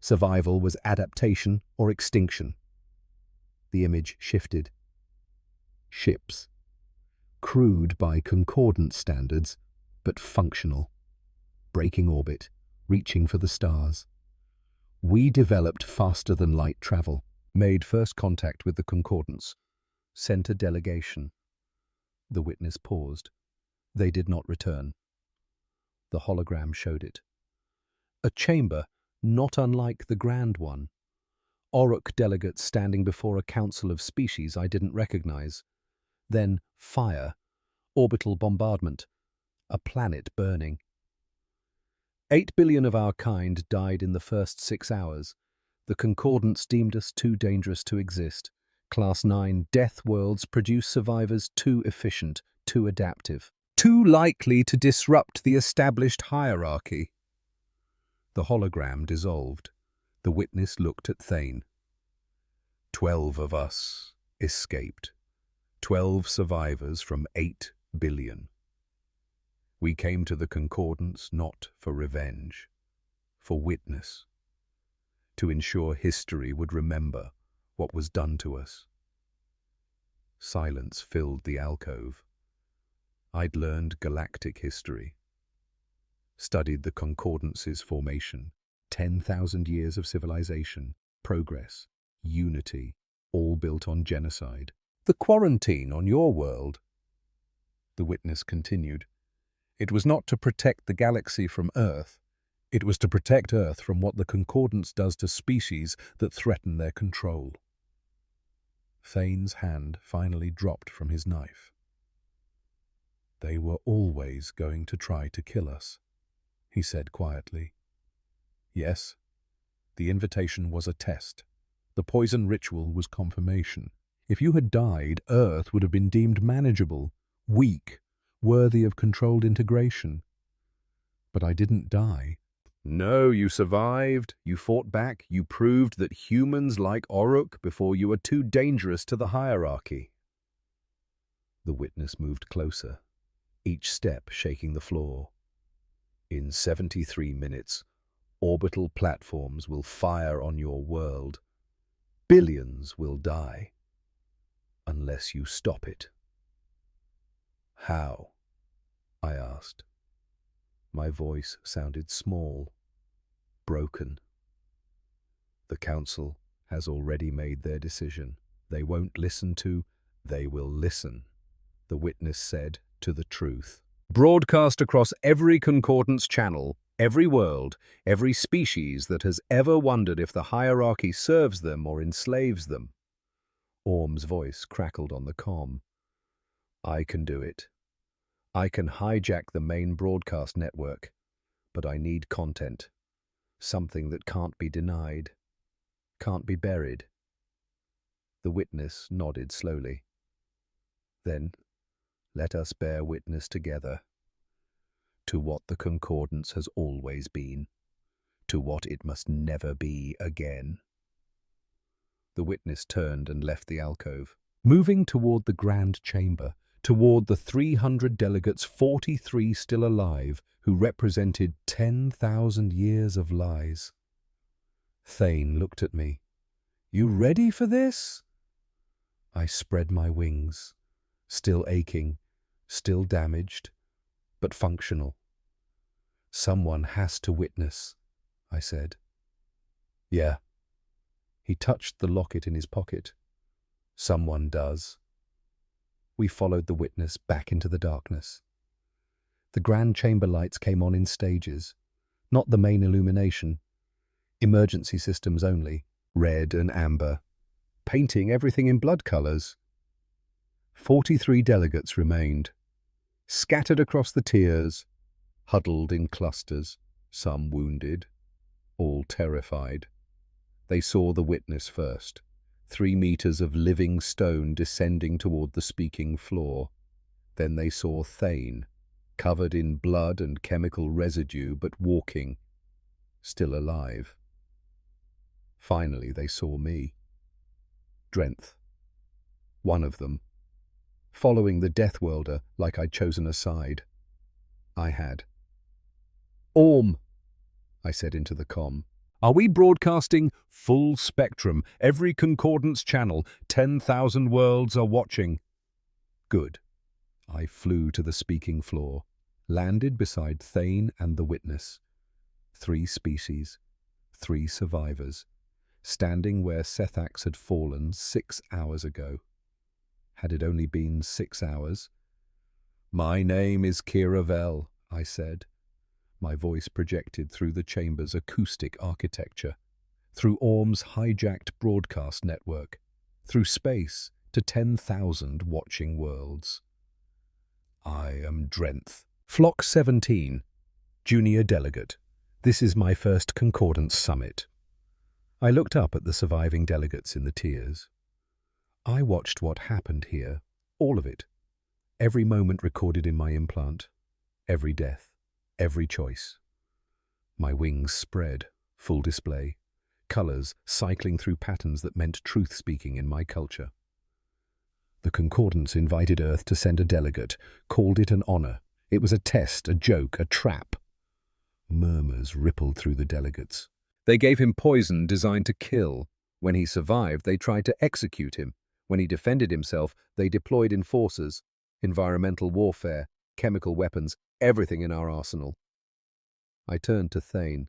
Survival was adaptation or extinction. The image shifted. Ships. Crude by concordant standards, but functional. Breaking orbit, reaching for the stars. We developed faster than light travel. Made first contact with the Concordance. Sent a delegation. The witness paused. They did not return. The hologram showed it. A chamber not unlike the grand one. Orruk delegates standing before a council of species I didn't recognize. Then fire, orbital bombardment, a planet burning. 8 billion of our kind died in the first 6 hours. The Concordance deemed us too dangerous to exist. Class 9 death worlds produce survivors too efficient, too adaptive, too likely to disrupt the established hierarchy. The hologram dissolved. The witness looked at Thane. 12 of us escaped. 12 survivors from 8 billion. We came to the Concordance not for revenge, for witness, to ensure history would remember what was done to us. Silence filled the alcove. I'd learned galactic history, studied the Concordance's formation, 10,000 years of civilization, progress, unity, all built on genocide. The quarantine on your world, the witness continued. It was not to protect the galaxy from Earth. It was to protect Earth from what the Concordance does to species that threaten their control. Thane's hand finally dropped from his knife. They were always going to try to kill us, he said quietly. Yes, the invitation was a test. The poison ritual was confirmation. If you had died, Earth would have been deemed manageable, weak, worthy of controlled integration. But I didn't die. No, you survived, you fought back, you proved that humans like Orruk before you were too dangerous to the hierarchy. The witness moved closer, each step shaking the floor. In 73 minutes, orbital platforms will fire on your world. Billions will die, unless you stop it. How? I asked. My voice sounded small, broken. The council has already made their decision. They won't listen to, they will listen, the witness said to the truth. Broadcast across every concordance channel, every world, every species that has ever wondered if the hierarchy serves them or enslaves them. Orm's voice crackled on the comm. I can do it. I can hijack the main broadcast network, but I need content. Something that can't be denied, can't be buried. The witness nodded slowly. Then, let us bear witness together to what the concordance has always been, to what it must never be again. The witness turned and left the alcove, moving toward the grand chamber, toward the 300 delegates, 43 still alive, who represented 10,000 years of lies. Thane looked at me. You ready for this? I spread my wings, still aching, still damaged, but functional. Someone has to witness, I said. Yeah. He touched the locket in his pocket. Someone does. We followed the witness back into the darkness. The grand chamber lights came on in stages, not the main illumination. Emergency systems only, red and amber, painting everything in blood colors. 43 delegates remained, scattered across the tiers, huddled in clusters, some wounded, all terrified. They saw the witness first, 3 meters of living stone descending toward the speaking floor. Then they saw Thane, covered in blood and chemical residue, but walking, still alive. Finally, they saw me. Drenth, one of them, following the Deathworlder like I'd chosen a side. I had. Orm, I said into the comm. Are we broadcasting full spectrum, every concordance channel, 10,000 worlds are watching? Good. I flew to the speaking floor, landed beside Thane and the witness. 3 species, 3 survivors, standing where Sethax had fallen 6 hours ago. Had it only been 6 hours? My name is Kiravel, I said. My voice projected through the chamber's acoustic architecture, through Orm's hijacked broadcast network, through space to 10,000 watching worlds. I am Drenth, Flock 17, Junior Delegate. This is my first Concordance Summit. I looked up at the surviving delegates in the tiers. I watched what happened here, all of it. Every moment recorded in my implant, every death, every choice. My wings spread, full display, colors cycling through patterns that meant truth-speaking in my culture. The Concordance invited Earth to send a delegate, called it an honor. It was a test, a joke, a trap. Murmurs rippled through the delegates. They gave him poison designed to kill. When he survived, they tried to execute him. When he defended himself, they deployed enforcers, environmental warfare, chemical weapons, everything in our arsenal. I turned to Thane.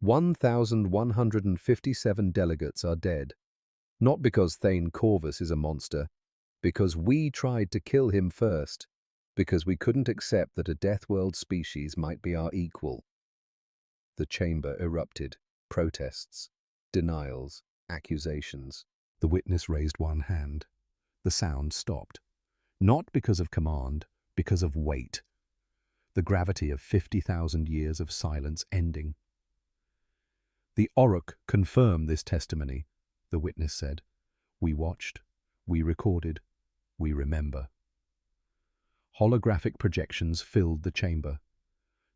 1,157 delegates are dead. Not because Thane Corvus is a monster, because we tried to kill him first, because we couldn't accept that a Deathworld species might be our equal. The chamber erupted. Protests, denials, accusations. The witness raised one hand. The sound stopped. Not because of command, because of weight. The gravity of 50,000 years of silence ending. The Orruk confirmed this testimony, the witness said. We watched, we recorded, we remember. Holographic projections filled the chamber.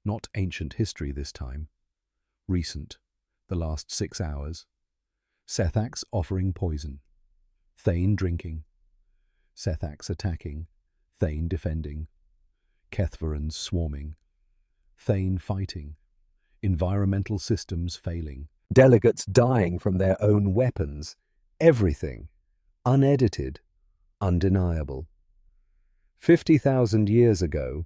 Not ancient history this time. Recent, the last 6 hours. Sethax offering poison. Thane drinking. Sethax attacking. Thane defending, Kethvarans swarming, Thane fighting, environmental systems failing, delegates dying from their own weapons, everything, unedited, undeniable. 50,000 years ago,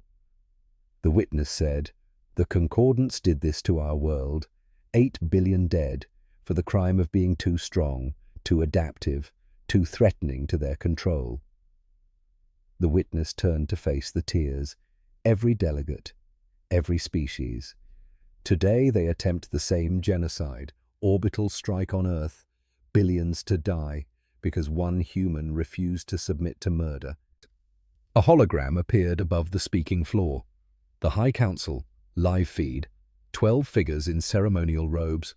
the witness said, the concordance did this to our world, 8 billion dead, for the crime of being too strong, too adaptive, too threatening to their control. The witness turned to face the tears, every delegate, every species. Today they attempt the same genocide, orbital strike on Earth, billions to die, because one human refused to submit to murder. A hologram appeared above the speaking floor. The High Council, live feed, 12 figures in ceremonial robes.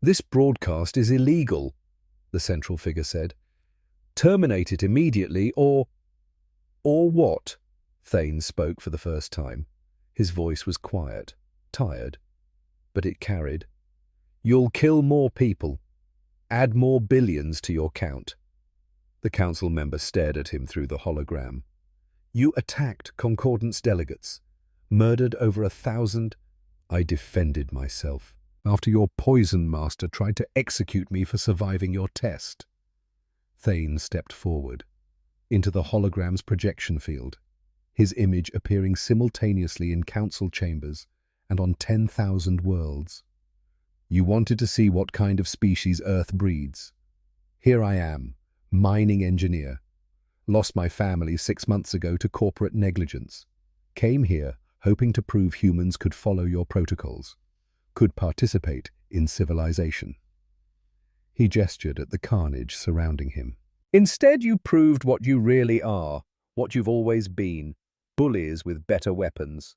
"This broadcast is illegal," the central figure said. "Terminate it immediately or what?" Thane spoke for the first time. His voice was quiet, tired, but it carried. "You'll kill more people. Add more billions to your count." The council member stared at him through the hologram. "You attacked Concordance delegates, murdered over 1,000. I defended myself after your poison master tried to execute me for surviving your test." Thane stepped forward, into the hologram's projection field, his image appearing simultaneously in council chambers and on 10,000 worlds. "You wanted to see what kind of species Earth breeds. Here I am, mining engineer. Lost my family 6 months ago to corporate negligence. Came here hoping to prove humans could follow your protocols, could participate in civilization." He gestured at the carnage surrounding him. "Instead, you proved what you really are, what you've always been, bullies with better weapons."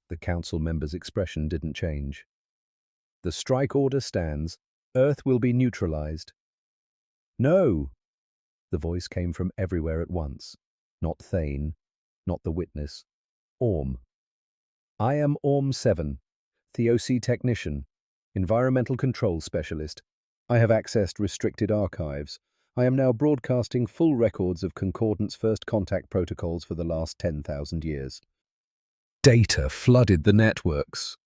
The council member's expression didn't change. "The strike order stands. Earth will be neutralized." "No!" The voice came from everywhere at once. Not Thane, not the witness. Orm. "I am Orm 7, Theoc technician, environmental control specialist. I have accessed restricted archives. I am now broadcasting full records of Concordance First Contact protocols for the last 10,000 years. Data flooded the networks.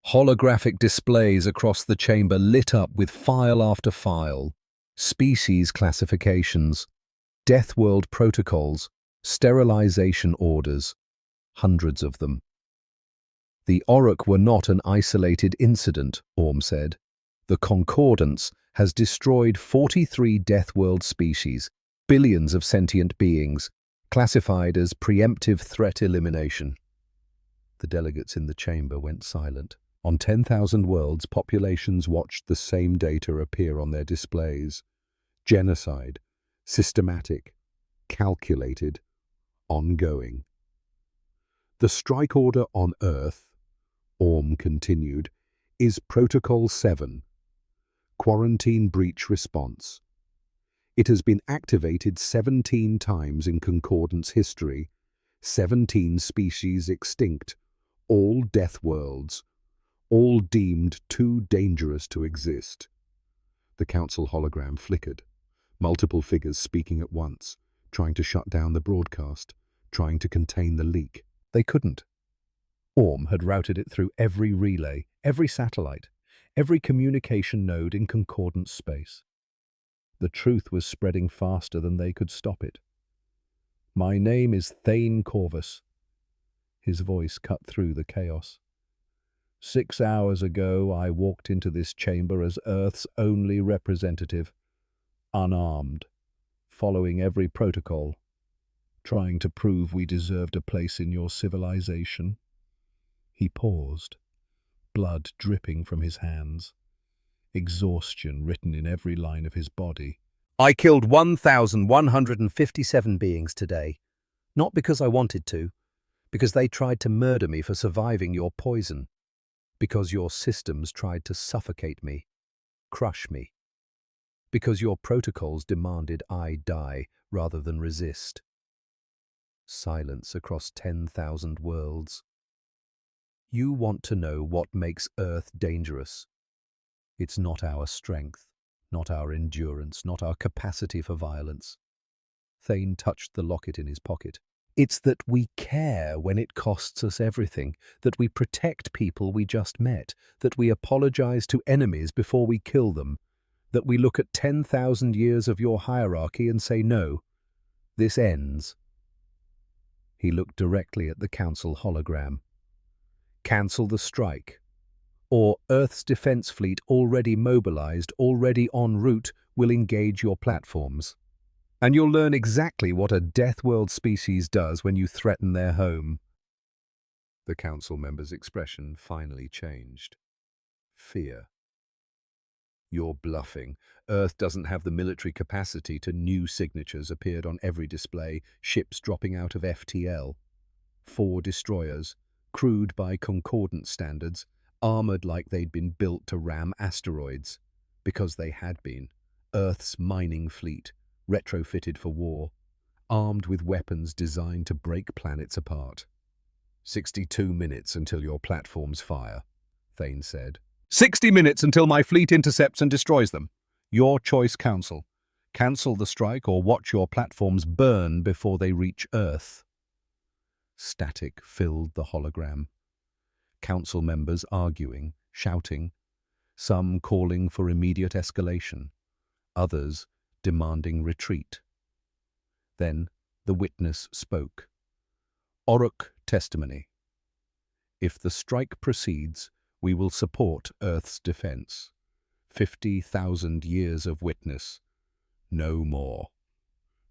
Holographic displays across the chamber lit up with file after file. Species classifications, Deathworld protocols, sterilization orders, hundreds of them. "The Orruk were not an isolated incident," Orm said. "The Concordance has destroyed 43 Deathworld species, billions of sentient beings, classified as preemptive threat elimination." The delegates in the chamber went silent. On 10,000 worlds, populations watched the same data appear on their displays. Genocide, systematic, calculated, ongoing. "The strike order on Earth," Orm continued, "is Protocol 7, Quarantine Breach Response. It has been activated 17 times in Concordance history, 17 species extinct, all death worlds, all deemed too dangerous to exist." The council hologram flickered, multiple figures speaking at once, trying to shut down the broadcast, trying to contain the leak. They couldn't. Orm had routed it through every relay, every satellite, every communication node in Concordance space. The truth was spreading faster than they could stop it. "My name is Thane Corvus." His voice cut through the chaos. 6 hours ago, I walked into this chamber as Earth's only representative, unarmed, following every protocol, trying to prove we deserved a place in your civilization." He paused, blood dripping from his hands, exhaustion written in every line of his body. "I killed 1,157 beings today, not because I wanted to, because they tried to murder me for surviving your poison, because your systems tried to suffocate me, crush me, because your protocols demanded I die rather than resist." Silence across 10,000 worlds. "You want to know what makes Earth dangerous. It's not our strength, not our endurance, not our capacity for violence." Thane touched the locket in his pocket. It's that we care when it costs us everything, that we protect people we just met, that we apologize to enemies before we kill them, that we look at 10,000 years of your hierarchy and say, no, this ends. He looked directly at the Council hologram. Cancel the strike, or Earth's defense fleet already mobilized, already en route, will engage your platforms. And you'll learn exactly what a Deathworld species does when you threaten their home. The Council member's expression finally changed. Fear. You're bluffing. Earth doesn't have the military capacity to. New signatures appeared on every display, ships dropping out of FTL. 4 destroyers, crewed by concordant standards, armored like they'd been built to ram asteroids. Because they had been. Earth's mining fleet, retrofitted for war, armed with weapons designed to break planets apart. 62 minutes until your platforms fire, Thane said. 60 minutes until my fleet intercepts and destroys them. Your choice, Council. Cancel the strike or watch your platforms burn before they reach Earth. Static filled the hologram. Council members arguing, shouting, some calling for immediate escalation, others demanding retreat. Then the witness spoke. Oruk testimony. If the strike proceeds, we will support Earth's defense. 50,000 years of witness. No more.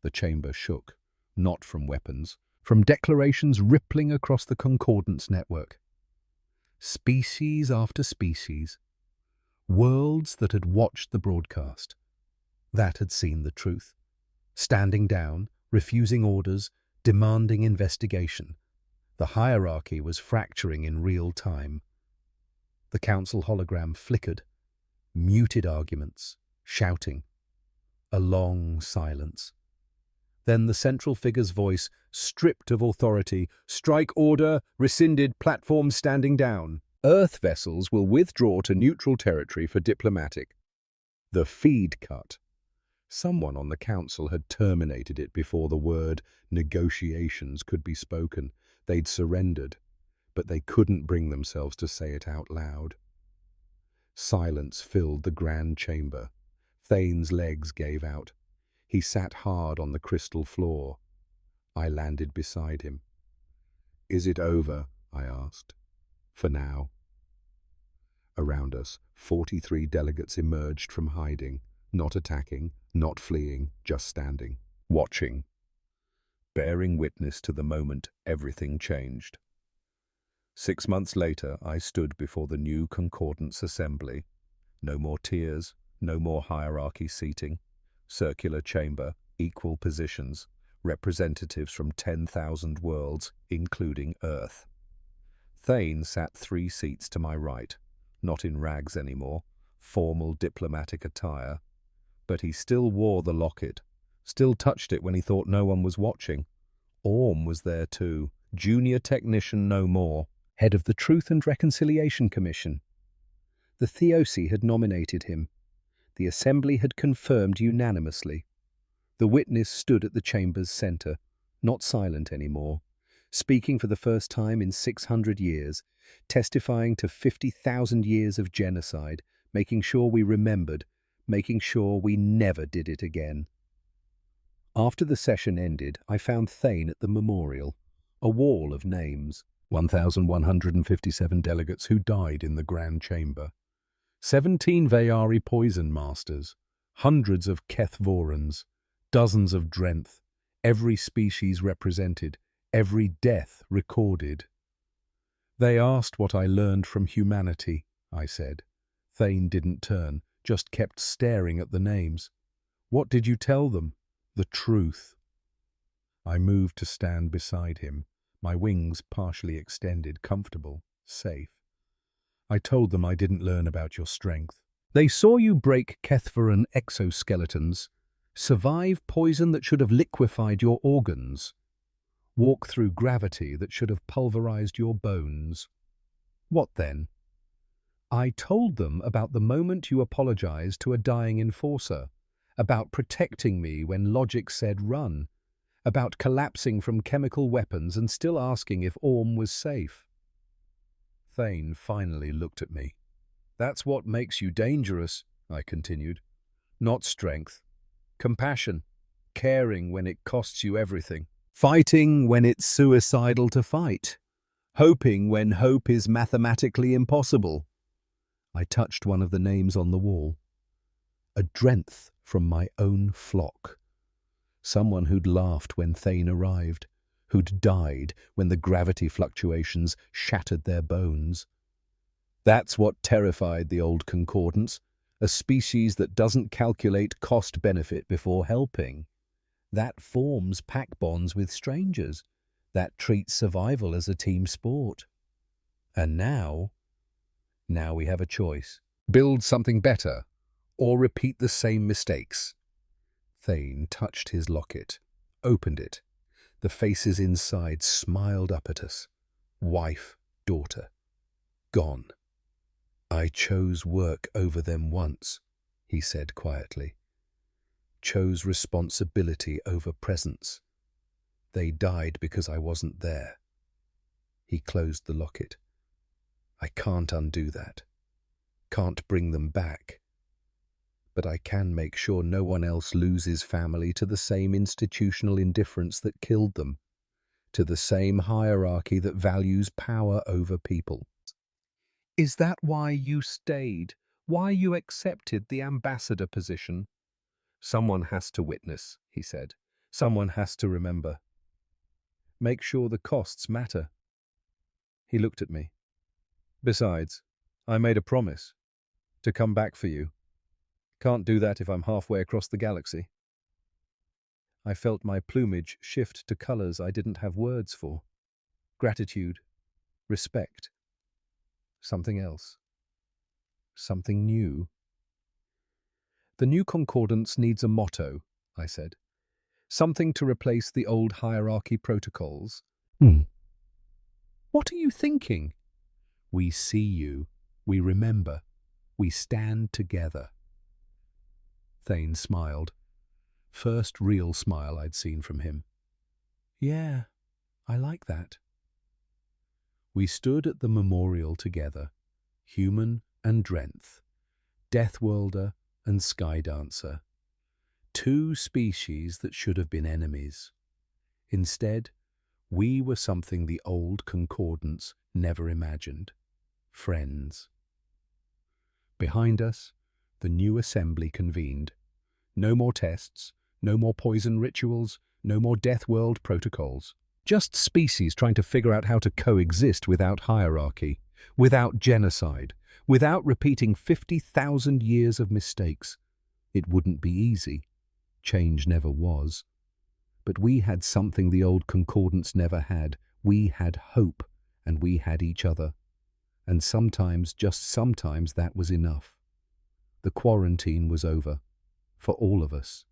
The chamber shook, not from weapons, from declarations rippling across the Concordance network. Species after species. Worlds that had watched the broadcast. That had seen the truth. Standing down, refusing orders, demanding investigation. The hierarchy was fracturing in real time. The Council hologram flickered, muted arguments, shouting. A long silence. Then the central figure's voice, stripped of authority, strike order, rescinded, platform standing down. Earth vessels will withdraw to neutral territory for diplomatic. The feed cut. Someone on the Council had terminated it before the word negotiations could be spoken. They'd surrendered, but they couldn't bring themselves to say it out loud. Silence filled the grand chamber. Thane's legs gave out. He sat hard on the crystal floor. I landed beside him. Is it over? I asked. For now. Around us, 43 delegates emerged from hiding, not attacking, not fleeing, just standing, watching, bearing witness to the moment everything changed. 6 months later, I stood before the new Concordance Assembly. No more tiers, no more hierarchy seating. Circular chamber, equal positions, representatives from 10,000 worlds, including Earth. Thane sat 3 seats to my right, not in rags anymore, formal diplomatic attire, but he still wore the locket, still touched it when he thought no one was watching. Orm was there too, junior technician no more, head of the Truth and Reconciliation Commission. The Theosi had nominated him. The Assembly had confirmed unanimously. The witness stood at the chamber's centre, not silent anymore, speaking for the first time in 600 years, testifying to 50,000 years of genocide, making sure we remembered, making sure we never did it again. After the session ended, I found Thane at the memorial, a wall of names, 1,157 delegates who died in the Grand Chamber, 17 Vayari poison masters, hundreds of Kethvorans, dozens of Drenth, every species represented, every death recorded. They asked what I learned from humanity, I said. Thane didn't turn, just kept staring at the names. What did you tell them? The truth. I moved to stand beside him, my wings partially extended, comfortable, safe. I told them I didn't learn about your strength. They saw you break Kethvoran exoskeletons, survive poison that should have liquefied your organs, walk through gravity that should have pulverized your bones. What then? I told them about the moment you apologized to a dying enforcer, about protecting me when logic said run, about collapsing from chemical weapons and still asking if Orm was safe. Thane finally looked at me. "That's what makes you dangerous," I continued. "Not strength. Compassion. Caring when it costs you everything. Fighting when it's suicidal to fight. Hoping when hope is mathematically impossible." I touched one of the names on the wall. A Drenth from my own flock. Someone who'd laughed when Thane arrived, who'd died when the gravity fluctuations shattered their bones. That's what terrified the old concordance, a species that doesn't calculate cost-benefit before helping. That forms pack bonds with strangers. That treats survival as a team sport. And now we have a choice. Build something better, or repeat the same mistakes. Thane touched his locket, opened it. The faces inside smiled up at us. Wife, daughter, gone. "I chose work over them once," he said quietly. "Chose responsibility over presence. They died because I wasn't there." He closed the locket. "I can't undo that. Can't bring them back. But I can make sure no one else loses family to the same institutional indifference that killed them, to the same hierarchy that values power over people." "Is that why you stayed? Why you accepted the ambassador position?" "Someone has to witness," he said. "Someone has to remember. Make sure the costs matter." He looked at me. "Besides, I made a promise to come back for you. Can't do that if I'm halfway across the galaxy." I felt my plumage shift to colors I didn't have words for. Gratitude, respect, something else, something new. "The new concordance needs a motto," I said. "Something to replace the old hierarchy protocols." "What are you thinking?" "We see you, we remember, we stand together." Thane smiled. First real smile I'd seen from him. "Yeah, I like that." We stood at the memorial together, human and Drenth, Deathworlder and Skydancer. Two species that should have been enemies. Instead, we were something the old concordance never imagined. Friends. Behind us, the new assembly convened. No more tests, no more poison rituals, no more death world protocols. Just species trying to figure out how to coexist without hierarchy, without genocide, without repeating 50,000 years of mistakes. It wouldn't be easy. Change never was. But we had something the old concordance never had. We had hope, and we had each other. And sometimes, just sometimes, that was enough. The quarantine was over. For all of us.